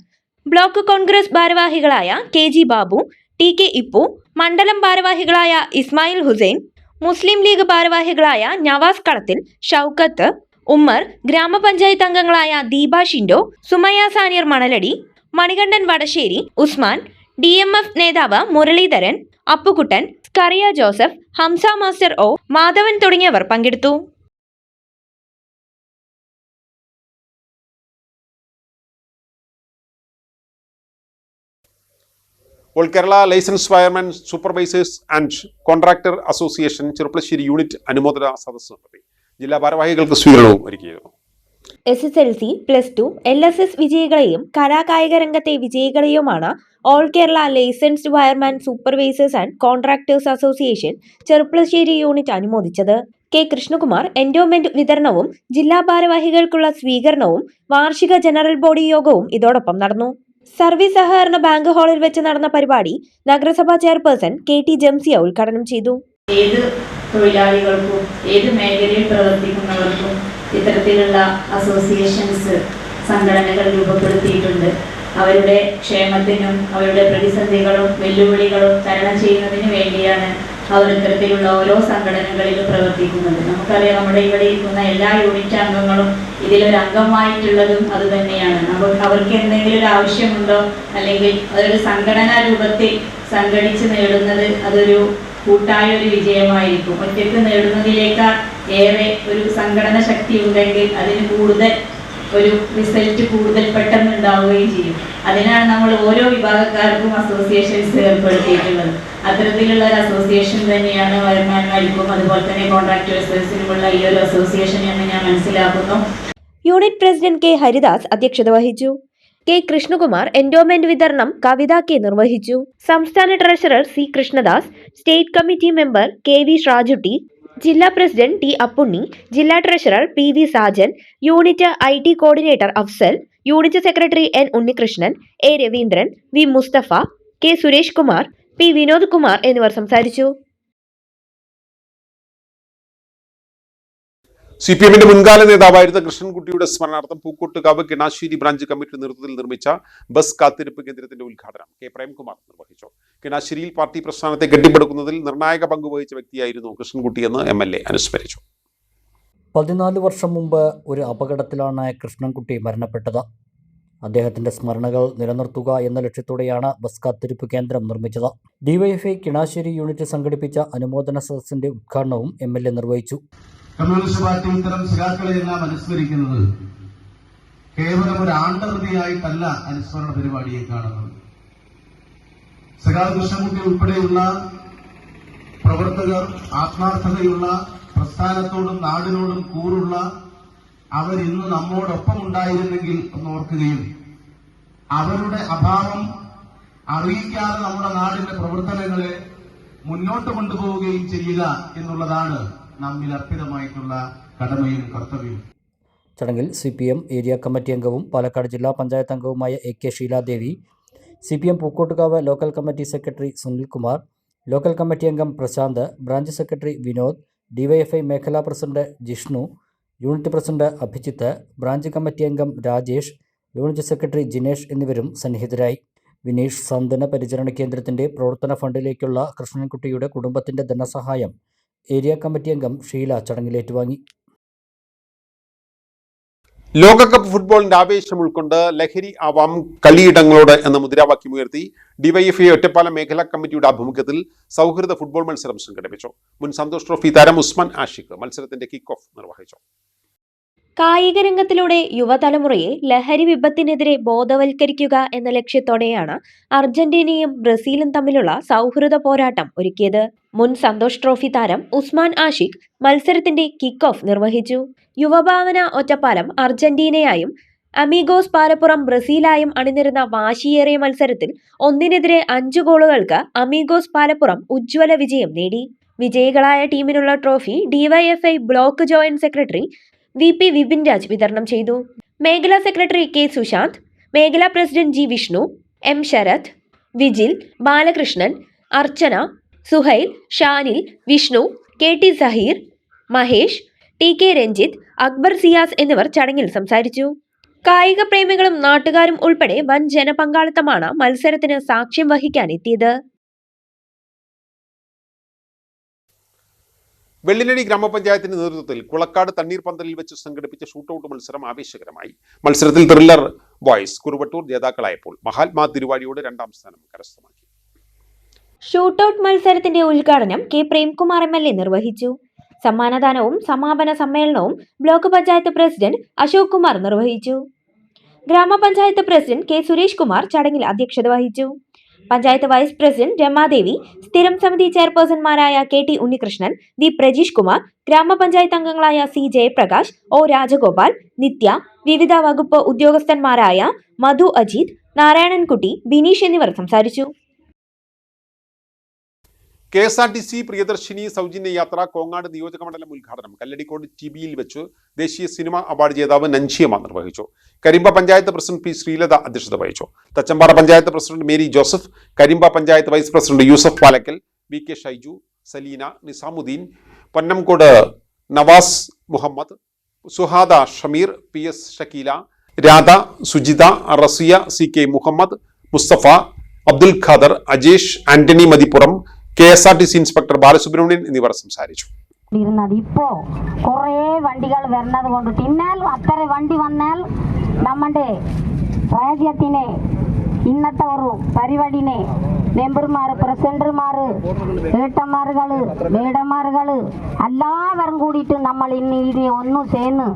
ബ്ലോക്ക് കോൺഗ്രസ് ഭാരവാഹികളായ KG ബാബു, TK ഇപ്പു, മണ്ഡലം ഭാരവാഹികളായ ഇസ്മായിൽ ഹുസൈൻ, മുസ്ലിം ലീഗ് ഭാരവാഹികളായ നവാസ് കളത്തിൽ, ഷൗക്കത്ത്, ഉമ്മർ, ഗ്രാമപഞ്ചായത്ത് അംഗങ്ങളായ ദീപ ഷിൻഡോ, സുമയ്യ സാനിയർ മണലടി, മണികണ്ഠൻ വടശ്ശേരി, ഉസ്മാൻ, DMF നേതാവ് Muraleedharan, Appukuttan, Skaria Joseph, Hamza master O, Madhavan തുടങ്ങിയവർ പങ്കെടുത്തു. All Kerala license fireman supervisors and contractor association Cherupassery unit അനുമോദന സദസ്സ് നടത്തി. ജില്ലാ ഭാരവാഹികൾക്ക് സ്വീകരണവും ഒരുക്കിയിരുന്നു. SSLC, +2, LSS വിജയികളെയും കലാകായിക രംഗത്തെ വിജയികളെയുമാണ് all Kerala licensed fireman supervisors and contractors association Cherupassery unit അനുമോദിച്ചത്. K. കൃഷ്ണകുമാർ എൻഡോമെന്റ് വിതരണവും ജില്ലാ ഭാരവാഹികൾക്കുള്ള സ്വീകരണവും വാർഷിക ജനറൽ ബോഡി യോഗവും ഇതോടൊപ്പം നടന്നു. സർവീസ് സഹകരണ ബാങ്ക് ഹാളിൽ വെച്ച് നടന്ന പരിപാടി നഗരസഭാ ചെയർപേഴ്സൺ KT ജംസിയ ഉദ്ഘാടനം ചെയ്തു. ഏത് തൊഴിലാളികൾക്കും ഏത് മേഖലയിൽ പ്രവർത്തിക്കുന്നവർക്കും ഇത്തരത്തിലുള്ള അസോസിയേഷൻസ് സംഘടനകൾ രൂപപ്പെടുത്തിയിട്ടുണ്ട്. അവരുടെ ക്ഷേമത്തിനും അവരുടെ പ്രതിസന്ധികളും വെല്ലുവിളികളും തരണം ചെയ്യുന്നതിന് വേണ്ടിയാണ് അവർ ഇത്തരത്തിലുള്ള ഓരോ സംഘടനകളിലും പ്രവർത്തിക്കുന്നത്. നമുക്കറിയാം, നമ്മുടെ ഇവിടെ ഇരിക്കുന്ന എല്ലാ യൂണിറ്റ് അംഗങ്ങളും ഇതിലൊരു അംഗമായിട്ടുള്ളതും അത് തന്നെയാണ്. അവർക്ക് എന്തെങ്കിലും ഒരു ആവശ്യമുണ്ടോ അല്ലെങ്കിൽ അതൊരു സംഘടനാ രൂപത്തിൽ സംഘടിച്ച് നേടുന്നത് അതൊരു കൂട്ടായ ഒരു വിജയമായിരിക്കും. ഒറ്റയ്ക്ക് നേടുന്നതിലേക്കാൾ ഏറെ ഒരു സംഘടന ശക്തി ഉണ്ടെങ്കിൽ അതിന് കൂടുതൽ ഒരു റിസൾട്ട് കൂടുതൽ പെട്ടെന്ന് ഉണ്ടാവുകയും ചെയ്യും. അതിനാണ് നമ്മൾ ഓരോ വിഭാഗക്കാർക്കും അസോസിയേഷൻസ് ഏർപ്പെടുത്തിയിട്ടുള്ളത്. അത്തരത്തിലുള്ള ഒരു അസോസിയേഷൻ തന്നെയാണ് വയർമാൻമാർക്കും അതുപോലെ തന്നെ കോൺട്രാക്ടേഴ്സിനുമുള്ള ഈ ഒരു അസോസിയേഷൻ എന്ന് ഞാൻ മനസ്സിലാക്കുന്നു. Unit president K. ഹരിദാസ് അധ്യക്ഷത വഹിച്ചു. K. കൃഷ്ണകുമാർ എൻഡോമെന്റ് വിതരണം കവിത K. നിർവഹിച്ചു. സംസ്ഥാന treasurer C. Krishnadas, state committee member KV Shajutty, ജില്ലാ പ്രസിഡന്റ് T. അപ്പുണ്ണി, ജില്ലാ treasurer PV Sajan, unit IT coordinator Afsal, unit secretary N. Unnikrishnan, A. Raveendran, V. Musthafa, K. Suresh Kumar, P. Vinod Kumar എന്നിവർ സംസാരിച്ചു. CPM-ന്റെ മുൻകാല നേതാവായിരുന്ന കൃഷ്ണൻകുട്ടിയുടെ സ്മരണാർത്ഥം പൂക്കോട്ടുകാവ് കിണാശ്ശേരി ബ്രാഞ്ച് കമ്മിറ്റി നേതൃത്വത്തിൽ നിർമ്മിച്ച ബസ് കാത്തിരിപ്പ് കേന്ദ്രത്തിന്റെ ഉദ്ഘാടനം K. പ്രേംകുമാർ നിർവഹിച്ചു. കിണാശ്ശേരിയിൽ പാർട്ടി പ്രസ്ഥാനത്തെ കെട്ടിപ്പടുക്കുന്നതിൽ നിർണായക പങ്കുവഹിച്ച വ്യക്തിയായിരുന്നു കൃഷ്ണൻകുട്ടിയെന്ന് MLA അനുസ്മരിച്ചു. 14 വർഷം മുമ്പ് ഒരു അപകടത്തിലാണ് കൃഷ്ണൻകുട്ടി മരണപ്പെട്ടത്. അദ്ദേഹത്തിന്റെ സ്മരണകൾ നിലനിർത്തുക എന്ന ലക്ഷ്യത്തോടെയാണ് ബസ് കാത്തിരിപ്പ് കേന്ദ്രം നിർമ്മിച്ചത്. DYFI കിണാശ്ശേരി യൂണിറ്റ് സംഘടിപ്പിച്ച അനുമോദന സദസ്സിന്റെ ഉദ്ഘാടനവും MLA നിർവഹിച്ചു. കമ്മ്യൂണിസ്റ്റ് പാർട്ടി ഇത്തരം സഖാക്കളെയെല്ലാം അനുസ്മരിക്കുന്നത് കേവലം ഒരു ആണ്ടവൃതിയായിട്ടല്ല അനുസ്മരണ പരിപാടിയെ കാണുന്നത്. സഖാവ് കൃഷ്ണൻകുട്ടി ഉൾപ്പെടെയുള്ള പ്രവർത്തകർ ആത്മാർത്ഥതയുള്ള, പ്രസ്ഥാനത്തോടും നാടിനോടും കൂറുള്ള അവരിന്ന് നമ്മോടൊപ്പം ഉണ്ടായിരുന്നെങ്കിൽ ഒന്ന് ഓർക്കുകയും അവരുടെ അഭാവം അറിയിക്കാതെ നമ്മുടെ നാടിന്റെ പ്രവർത്തനങ്ങളെ മുന്നോട്ട് കൊണ്ടുപോവുകയും ചെയ്യുക എന്നുള്ളതാണ് നമ്മിൽ അർപ്പിതമായിട്ടുള്ള കടമയും കർത്തവ്യവും. ചടങ്ങിൽ CPM ഏരിയ കമ്മിറ്റി അംഗവും പാലക്കാട് ജില്ലാ പഞ്ചായത്ത് അംഗവുമായ AK Sheeladevi, CPM Pookkottukavu local committee secretary Sunilkumar, local committee അംഗം Prasanth, branch secretary Vinod, DYFI മേഖലാ president Jishnu, unit president Abhijith, branch committee അംഗം രാജേഷ്, യൂണിറ്റ് സെക്രട്ടറി ജിനേഷ് എന്നിവരും സന്നിഹിതരായി. വിനീഷ് സാന്ത്വന പരിചരണ കേന്ദ്രത്തിന്റെ പ്രവർത്തന ഫണ്ടിലേക്കുള്ള കൃഷ്ണൻകുട്ടിയുടെ കുടുംബത്തിന്റെ ധനസഹായം ഏരിയ കമ്മിറ്റി അംഗം ഷീല ചടങ്ങിൽ ഏറ്റുവാങ്ങി. ലോകകപ്പ് ഫുട്ബോളിന്റെ ആവേശം ഉൾക്കൊണ്ട് ലഹരി ആവാം കളിയിടങ്ങളോട് എന്ന മുദ്രാവാക്യമുയർത്തി ഡിവൈഎഫ്ഐ ഒറ്റപ്പാലം മേഖലാ കമ്മിറ്റിയുടെ ആഭിമുഖ്യത്തിൽ സൗഹൃദ ഫുട്ബോൾ മത്സരം സംഘടിപ്പിച്ചു. മുൻ സന്തോഷ് ട്രോഫി താരം ഉസ്മാൻ ആഷിഖ് മത്സരത്തിന്റെ കിക്ക് ഓഫ് നിർവഹിച്ചു. കായിക രംഗത്തിലൂടെ യുവതലമുറയെ ലഹരി വിപത്തിനെതിരെ ബോധവൽക്കരിക്കുക എന്ന ലക്ഷ്യത്തോടെയാണ് അർജന്റീനയും ബ്രസീലും തമ്മിലുള്ള സൗഹൃദ പോരാട്ടം ഒരുക്കിയത്. മുൻ സന്തോഷ് ട്രോഫി താരം ഉസ്മാൻ ആഷിഖ് മത്സരത്തിന്റെ കിക്ക് ഓഫ് നിർവഹിച്ചു. യുവഭാവന ഒറ്റപ്പാലം അർജന്റീനയായും അമീഗോസ് പാലപ്പുറം ബ്രസീലായും അണിനിരുന്ന വാശിയേറിയ മത്സരത്തിൽ 1-5 ഗോളുകൾക്ക് അമീഗോസ് പാലപ്പുറം ഉജ്ജ്വല വിജയം നേടി. വിജയികളായ ടീമിനുള്ള trophy DYFI block joint secretary VP Vipin Raj വിതരണം ചെയ്തു. മേഖലാ സെക്രട്ടറി K സുശാന്ത്, മേഖലാ president G Vishnu, M Sarath, Vijil, Balakrishnan, Archana, Suhail, Shanil, Vishnu, KT Saheer, Mahesh, TK Ranjith, Akbar Siyas എന്നിവർ ചടങ്ങിൽ സംസാരിച്ചു. കായിക പ്രേമികളും നാട്ടുകാരും ഉൾപ്പെടെ വൻ ജനപങ്കാളിത്തമാണ് മത്സരത്തിന് സാക്ഷ്യം വഹിക്കാൻ എത്തിയത്. വെള്ളിനടി ഗ്രാമപഞ്ചായത്തിന്റെ നേതൃത്വത്തിൽ കുളക്കാട് തണ്ണീർപന്തലിൽ വെച്ച് സംഘടിപ്പിച്ച ഷൂട്ടൌട്ട് മത്സരം ആവേശകരമായി. മത്സരത്തിൽ ത്രില്ലർ ബോയ്സ് കുറുവട്ടൂർ ജേതാക്കളായപ്പോൾ മഹാത്മാ തിരുവാടിയോട് 2ാം സ്ഥാനം കരസ്ഥമാക്കി. ഷൂട്ടൌട്ട് മത്സരത്തിന്റെ ഉദ്ഘാടനം K പ്രേംകുമാർ MLA നിർവഹിച്ചു. സമ്മാനദാനവും സമാപന സമ്മേളനവും ബ്ലോക്ക് പഞ്ചായത്ത് പ്രസിഡന്റ് അശോക് കുമാർ നിർവഹിച്ചു. ഗ്രാമപഞ്ചായത്ത് പ്രസിഡന്റ് K സുരേഷ് കുമാർ ചടങ്ങിൽ അധ്യക്ഷത വഹിച്ചു. പഞ്ചായത്ത് വൈസ് പ്രസിഡന്റ് രമാദേവി, സ്ഥിരം സമിതി ചെയർപേഴ്സൺമാരായ KT ഉണ്ണികൃഷ്ണൻ, V പ്രജീഷ് കുമാർ, ഗ്രാമപഞ്ചായത്ത് അംഗങ്ങളായ C ജയപ്രകാശ്, O രാജഗോപാൽ, നിത്യ, വിവിധ വകുപ്പ് ഉദ്യോഗസ്ഥന്മാരായ മധു അജിത്, നാരായണൻകുട്ടി, ബിനീഷ് എന്നിവർ സംസാരിച്ചു. KSRTC പ്രിയദർശിനി സൗജന്യ യാത്ര കോങ്ങാട് നിയോജകമണ്ഡലം ഉദ്ഘാടനം കല്ലടിക്കോട് TBയിൽ വെച്ച് ദേശീയ സിനിമാ അവാർഡ് ജേതാവ് നഞ്ചിയമ്മ നിർവഹിച്ചു. കരിമ്പ പഞ്ചായത്ത് പ്രസിഡന്റ് P ശ്രീലത അധ്യക്ഷത വഹിച്ചു. Thachampara panchayat president Mary Joseph, Karimba panchayat vice president Yusuf Palakkal, VK Shaiju, Saleena, Nizamuddin, Ponnamkode Navas Muhammad, Suhada Shameer, PS Shakeela, Radha, Sujitha, Rasiya, CK Muhammad, Musthafa, Abdul Khader, Ajesh, Antony Mathippuram, KSRTC inspector Balasubramanian എന്നിവർ സംസാരിച്ചു. ഇപ്പോ കുറേ വണ്ടികൾ വരുന്നത് കൊണ്ട് പിന്നാൽ അത്ര വണ്ടി വന്നാൽ നമ്മുടെ രാജ്യത്തിനെ ഇന്നത്തെ ഒരു പരിപാടിനെ മെമ്പർമാർ, പ്രസിഡന്റുമാർ, ഏട്ടന്മാരുകള്, മേഡന്മാരുകള് എല്ലാവരും കൂടിയിട്ട് നമ്മൾ ഇനി ഒന്നു ചേർന്ന്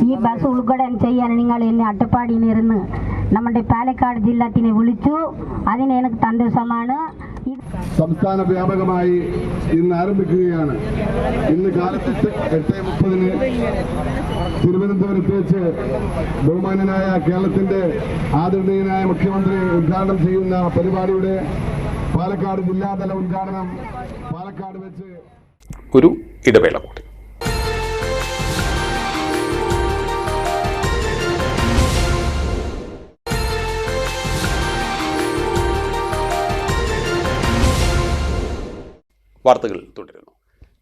ഈ ബസ് ഉദ്ഘാടനം ചെയ്യാൻ നിങ്ങൾ എന്നെ അട്ടപ്പാടിയിലിരുന്ന് നമ്മുടെ പാലക്കാട് ജില്ലത്തിനെ വിളിച്ചു. അതിന് എനിക്ക് സന്തോഷമാണ്. സംസ്ഥാന വ്യാപകമായി ഇന്ന് ആരംഭിക്കുകയാണ്. ഇന്ന് കാലത്ത് 8:30 തിരുവനന്തപുരത്ത് വെച്ച് ബഹുമാനനായ കേരളത്തിന്റെ ആദരണീയനായ മുഖ്യമന്ത്രി ഉദ്ഘാടനം ചെയ്യുന്ന പരിപാടിയുടെ പാലക്കാട് ജില്ലാതല ഉദ്ഘാടനം പാലക്കാട് വെച്ച് ഒരു ഇടവേള കൂടി. വാർത്തകൾ തുടരുന്നു.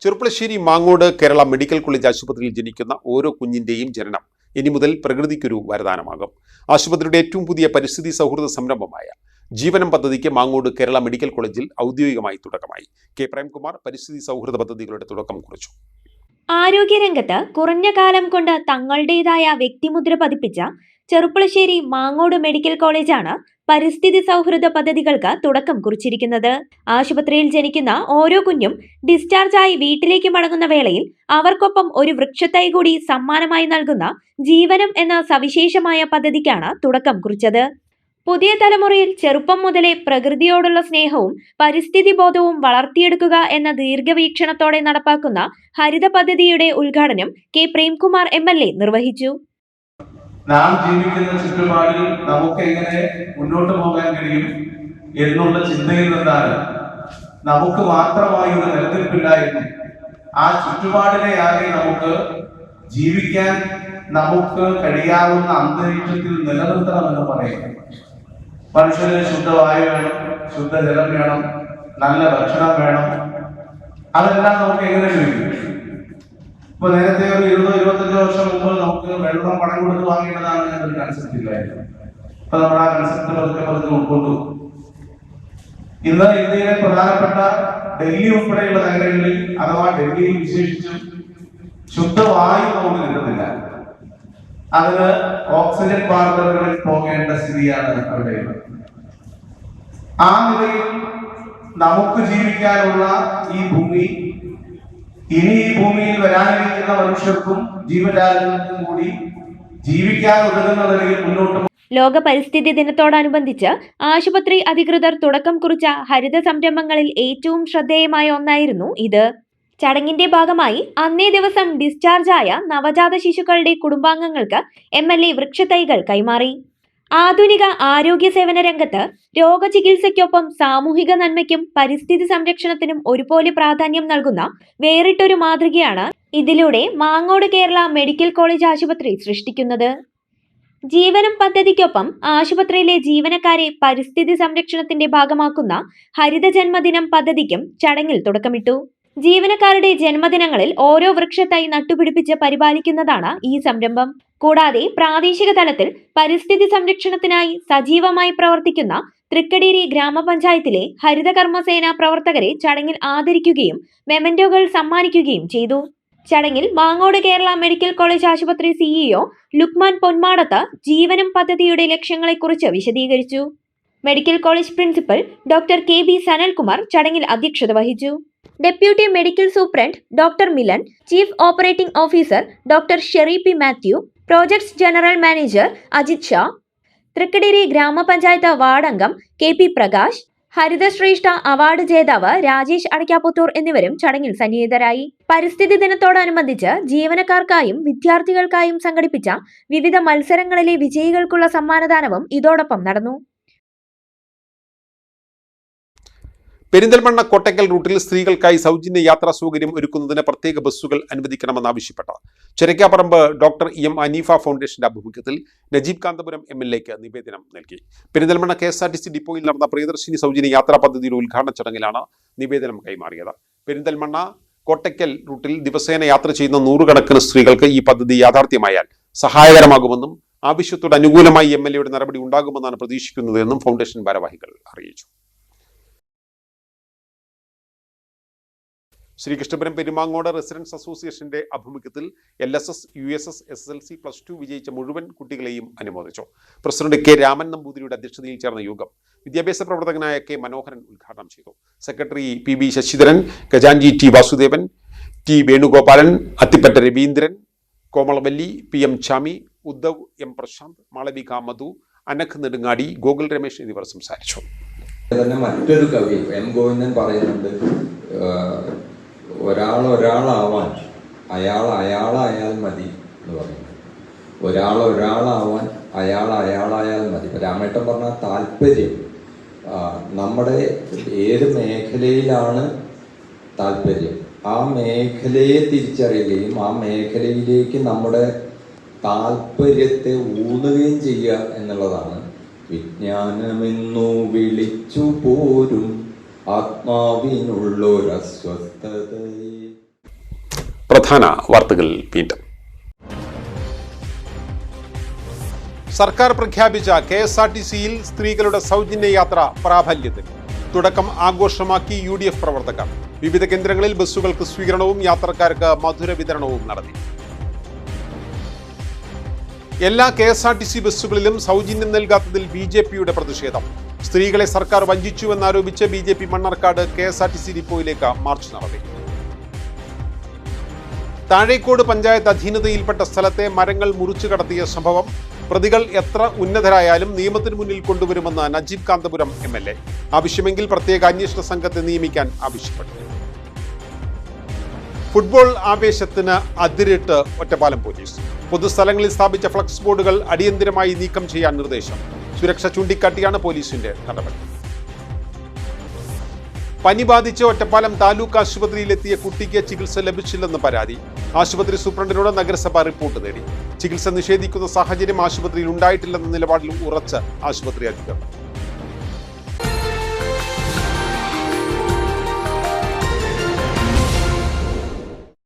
ചെറുപ്പളശ്ശേരി മാങ്ങോട് കേരള മെഡിക്കൽ കോളേജ് ആശുപത്രിയിൽ ജനിക്കുന്ന ഓരോ കുഞ്ഞിൻ്റെയും ജനനം ഇനി മുതൽ പ്രകൃതിക്കൊരു വരദാനമാകും. ആശുപത്രിയുടെ ഏറ്റവും പുതിയ പരിസ്ഥിതി സൗഹൃദ സംരംഭമായ ജീവനം പദ്ധതിക്ക് മാങ്ങോട് കേരള മെഡിക്കൽ കോളേജിൽ ഔദ്യോഗികമായി തുടക്കമായി. K പ്രേംകുമാർ പരിസ്ഥിതി സൗഹൃദ പദ്ധതികളുടെ തുടക്കം കുറിച്ചു. ആരോഗ്യരംഗത്ത് കുറഞ്ഞ കാലം കൊണ്ട് തങ്ങളുടേതായ വ്യക്തിമുദ്ര പതിപ്പിച്ച ചെറുപ്പളശ്ശേരി മാങ്ങോട് മെഡിക്കൽ കോളേജാണ് പരിസ്ഥിതി സൗഹൃദ പദ്ധതികൾക്ക് തുടക്കം കുറിച്ചിരിക്കുന്നത്. ആശുപത്രിയിൽ ജനിക്കുന്ന ഓരോ കുഞ്ഞും ഡിസ്ചാർജായി വീട്ടിലേക്ക് മടങ്ങുന്ന വേളയിൽ അവർക്കൊപ്പം ഒരു വൃക്ഷത്തൈ കൂടി സമ്മാനമായി നൽകുന്ന ജീവനം എന്ന സവിശേഷമായ പദ്ധതിക്കാണ് തുടക്കം കുറിച്ചത്. പുതിയ തലമുറയിൽ ചെറുപ്പം മുതലേ പ്രകൃതിയോടുള്ള സ്നേഹവും പരിസ്ഥിതി ബോധവും വളർത്തിയെടുക്കുക എന്ന ദീർഘവീക്ഷണത്തോടെ നടപ്പാക്കുന്ന ഹരിത പദ്ധതിയുടെ ഉദ്ഘാടനം K പ്രേംകുമാർ MLA നിർവഹിച്ചു. നാം ജീവിക്കുന്ന ചുറ്റുപാടിൽ നമുക്ക് എങ്ങനെ മുന്നോട്ട് പോകാൻ കഴിയും എന്നുള്ള ചിന്തയിൽ നിന്നാണ് നമുക്ക് മാത്രമായി ഒരു നിലനിൽപ്പില്ലായിരുന്നു. ആ ചുറ്റുപാടിനെയാകെ നമുക്ക് ജീവിക്കാൻ നമുക്ക് കഴിയാവുന്ന അന്തരീക്ഷത്തിൽ നിലനിർത്തണമെന്ന് പറയുന്നത്. മനുഷ്യന് ശുദ്ധവായു വേണം, ശുദ്ധജലം വേണം, നല്ല ഭക്ഷണം വേണം. അതെല്ലാം നമുക്ക് എങ്ങനെ കഴിയും? ഇപ്പൊ നേരത്തെ ഒരു 20-25 വർഷം മുമ്പ് നമുക്ക് വെള്ളം പണം കൊടുത്ത് വാങ്ങേണ്ടതാണ് എന്നൊരു കൺസെപ്റ്റ് ഇല്ലായിരുന്നു. അപ്പൊ നമ്മൾ ആ കൺസെപ്റ്റ് പതുക്കെ ഉൾക്കൊണ്ടു. ഇന്ന് ഇന്ത്യയിലെ പ്രധാനപ്പെട്ട ഡൽഹി ഉൾപ്പെടെയുള്ള നഗരങ്ങളിൽ അഥവാ ഡൽഹിയിൽ വിശേഷിച്ചും ശുദ്ധവായു നമുക്ക് കിട്ടുന്നില്ല. അതിന് ഓക്സിജൻ പാർലറുകളിൽ പോകേണ്ട സ്ഥിതിയാണ് അവിടെയുള്ളത്. ആ നിലയിൽ നമുക്ക് ജീവിക്കാനുള്ള ഈ ഭൂമി ഇനി ഈ ഭൂമിയിൽ വരാനിരിക്കുന്ന മനുഷ്യർക്കും ജീവജാലങ്ങൾക്കും കൂടി ജീവിക്കാൻ ഉതകുന്ന നിലയിൽ മുന്നോട്ട്. ലോക പരിസ്ഥിതി ദിനത്തോടനുബന്ധിച്ച് ആശുപത്രി അധികൃതർ തുടക്കം കുറിച്ച ഹരിത സംരംഭങ്ങളിൽ ഏറ്റവും ശ്രദ്ധേയമായ ഒന്നായിരുന്നു ഇത്. ചടങ്ങിന്റെ ഭാഗമായി അന്നേ ദിവസം ഡിസ്ചാർജായ നവജാത ശിശുക്കളുടെ കുടുംബാംഗങ്ങൾക്ക് MLA വൃക്ഷത്തൈകൾ കൈമാറി. ആധുനിക ആരോഗ്യ സേവന രംഗത്ത് രോഗചികിത്സയ്ക്കൊപ്പം സാമൂഹിക നന്മയ്ക്കും പരിസ്ഥിതി സംരക്ഷണത്തിനും ഒരുപോലെ പ്രാധാന്യം നൽകുന്ന വേറിട്ടൊരു മാതൃകയാണ് ഇതിലൂടെ മാങ്ങോട് കേരള മെഡിക്കൽ കോളേജ് ആശുപത്രി സൃഷ്ടിക്കുന്നത്. ജീവനം പദ്ധതിക്കൊപ്പം ആശുപത്രിയിലെ ജീവനക്കാരെ പരിസ്ഥിതി സംരക്ഷണത്തിന്റെ ഭാഗമാക്കുന്ന ഹരിത ജന്മദിനം പദ്ധതിക്കും ചടങ്ങിൽ തുടക്കമിട്ടു. ജീവനക്കാരുടെ ജന്മദിനങ്ങളിൽ ഓരോ വൃക്ഷത്തൈ നട്ടുപിടിപ്പിച്ച് പരിപാലിക്കുന്നതാണ് ഈ സംരംഭം. കൂടാതെ പ്രാദേശിക തലത്തിൽ പരിസ്ഥിതി സംരക്ഷണത്തിനായി സജീവമായി പ്രവർത്തിക്കുന്ന തൃക്കടീരി ഗ്രാമപഞ്ചായത്തിലെ ഹരിതകർമ്മസേന പ്രവർത്തകരെ ചടങ്ങിൽ ആദരിക്കുകയും മെമന്റോകൾ സമ്മാനിക്കുകയും ചെയ്തു. ചടങ്ങിൽ മാങ്ങോട് കേരള മെഡിക്കൽ കോളേജ് ആശുപത്രി CEO ലുക്മാൻ പൊന്മാടത്ത് ജീവനം പദ്ധതിയുടെ ലക്ഷ്യങ്ങളെക്കുറിച്ച് വിശദീകരിച്ചു. Medical college principal doctor KB Sanalkumar ചടങ്ങിൽ അധ്യക്ഷത വഹിച്ചു. Deputy medical superintendent doctor Milan, chief operating officer doctor Sherry P. Mathew, projects general manager Ajith Shah, Thrikkadeeri ഗ്രാമപഞ്ചായത്ത് വാർഡ് അംഗം KP പ്രകാശ്, ഹരിതശ്രേഷ്ഠ അവാർഡ് ജേതാവ് രാജേഷ് അടയ്ക്കാപുത്തൂർ എന്നിവരും ചടങ്ങിൽ സന്നിഹിതരായി. പരിസ്ഥിതി ദിനത്തോടനുബന്ധിച്ച് ജീവനക്കാർക്കായും വിദ്യാർത്ഥികൾക്കായും സംഘടിപ്പിച്ച വിവിധ മത്സരങ്ങളിലെ വിജയികൾക്കുള്ള സമ്മാനദാനവും ഇതോടൊപ്പം നടന്നു. പെരിന്തൽമണ്ണ കോട്ടയ്ക്കൽ റൂട്ടിൽ സ്ത്രീകൾക്കായി സൗജന്യ യാത്രാ സൗകര്യം ഒരുക്കുന്നതിന് പ്രത്യേക ബസ്സുകൾ അനുവദിക്കണമെന്നാവശ്യപ്പെട്ട് ചെരക്കാപ്പറമ്പ് ഡോക്ടർ EM അനീഫ ഫൗണ്ടേഷന്റെ ആഭിമുഖ്യത്തിൽ നജീബ് കാന്തപുരം MLAക്ക് നിവേദനം നൽകി. പെരിന്തൽമണ്ണ KSRTC ഡിപ്പോയിൽ നടന്ന പ്രിയദർശിനി സൗജന്യ യാത്രാ പദ്ധതിയുടെ ഉദ്ഘാടന ചടങ്ങിലാണ് നിവേദനം കൈമാറിയത്. പെരിന്തൽമണ്ണ കോട്ടയ്ക്കൽ റൂട്ടിൽ ദിവസേന യാത്ര ചെയ്യുന്ന 100 കണക്കിന് സ്ത്രീകൾക്ക് ഈ പദ്ധതി യാഥാർത്ഥ്യമായാൽ സഹായകരമാകുമെന്നും ആവശ്യത്തോട് അനുകൂലമായി MLAയുടെ നടപടി ഉണ്ടാകുമെന്നാണ് പ്രതീക്ഷിക്കുന്നതെന്നും ഫൗണ്ടേഷൻ ഭാരവാഹികൾ അറിയിച്ചു. ശ്രീകൃഷ്ണപുരം പെരുമാങ്ങോട് റെസിഡൻസ് അസോസിയേഷന്റെ ആഭിമുഖ്യത്തിൽ LSS, USS, SSLC, +2 വിജയിച്ച മുഴുവൻ കുട്ടികളെയും അനുമോദിച്ചു. President K. രാമൻ നമ്പൂതിരിയുടെ അധ്യക്ഷതയിൽ ചേർന്ന യോഗം വിദ്യാഭ്യാസ പ്രവർത്തകനായ K. മനോഹരൻ ഉദ്ഘാടനം ചെയ്തു. സെക്രട്ടറി PB ശശിധരൻ, ഖജാൻജി T. Vasudevan, T. Venugopalan, Athippatta Raveendran, Komalavalli, PM Chami, Uddhav M. Prasanth, Malavika Madhu, Anakh Nedungadi, Gokul Ramesh എന്നിവർ സംസാരിച്ചു. മറ്റൊരു കവി M. ഗോവിന്ദൻ പറയുന്നുണ്ട്, ഒരാളാവാൻ അയാളായാൽ മതി എന്ന് പറയുന്നത്. ഒരാളാവാൻ അയാളായാൽ മതി. രാമേട്ടൻ പറഞ്ഞ താല്പര്യം നമ്മുടെ ഏത് മേഖലയിലാണ് താല്പര്യം, ആ മേഖലയെ തിരിച്ചറിയുകയും ആ മേഖലയിലേക്ക് നമ്മുടെ താല്പര്യത്തെ ഊന്നുകയും ചെയ്യുക എന്നുള്ളതാണ് വിജ്ഞാനമെന്നു വിളിച്ചു പോരും ആത്മാവിനുള്ളൊരസ്വസ്ഥതയെ. പ്രധാന വാർത്തകൾ വീണ്ടും. സർക്കാർ പ്രഖ്യാപിച്ച KSRTCയിൽ സ്ത്രീകളുടെ സൗജന്യ യാത്ര പ്രാബല്യത്തിൽ. തുടക്കം ആഘോഷമാക്കി UDF പ്രവർത്തകർ. വിവിധ കേന്ദ്രങ്ങളിൽ ബസ്സുകൾക്ക് സ്വീകരണവും യാത്രക്കാർക്ക് മധുര വിതരണവും നടത്തി. എല്ലാ KSRTC ബസ്സുകളിലും സൗജന്യം നൽകാത്തതിൽ BJPയുടെ പ്രതിഷേധം. സ്ത്രീകളെ സർക്കാർ വഞ്ചിച്ചുവെന്നാരോപിച്ച് BJP മണ്ണാർക്കാട് KSRTC ഡിപ്പോയിലേക്ക് മാർച്ച് നടത്തി. താഴേക്കോട് പഞ്ചായത്ത് അധീനതയിൽപ്പെട്ട സ്ഥലത്തെ മരങ്ങൾ മുറിച്ചു കടത്തിയ സംഭവം പ്രതികൾ എത്ര ഉന്നതരായാലും നിയമത്തിന് മുന്നിൽ കൊണ്ടുവരുമെന്ന് നജീബ് കാന്തപുരം MLA. ആവശ്യമെങ്കിൽ പ്രത്യേക അന്വേഷണ സംഘത്തെ നിയമിക്കാൻ ആവശ്യപ്പെട്ടു. ഫുട്ബോൾ ആവേശത്തിന് അതിരിട്ട് ഒറ്റപ്പാലം പോലീസ്. പൊതുസ്ഥലങ്ങളിൽ സ്ഥാപിച്ച ഫ്ലക്സ് ബോർഡുകൾ അടിയന്തരമായി നീക്കം ചെയ്യാൻ നിർദ്ദേശം. സുരക്ഷ ചൂണ്ടിക്കാട്ടിയാണ് പോലീസിന്റെ നടപടി. പനി ബാധിച്ച് ഒറ്റപ്പാലം താലൂക്ക് ആശുപത്രിയിലെത്തിയ കുട്ടിക്ക് ചികിത്സ ലഭിച്ചില്ലെന്ന് പരാതി. ആശുപത്രി സൂപ്രണ്ടിനോട് നഗരസഭ റിപ്പോർട്ട് തേടി. ചികിത്സ നിഷേധിക്കുന്ന സാഹചര്യം ആശുപത്രിയിൽ ഉണ്ടായിട്ടില്ലെന്ന നിലപാടിൽ ഉറച്ച് ആശുപത്രി അധികൃതർ.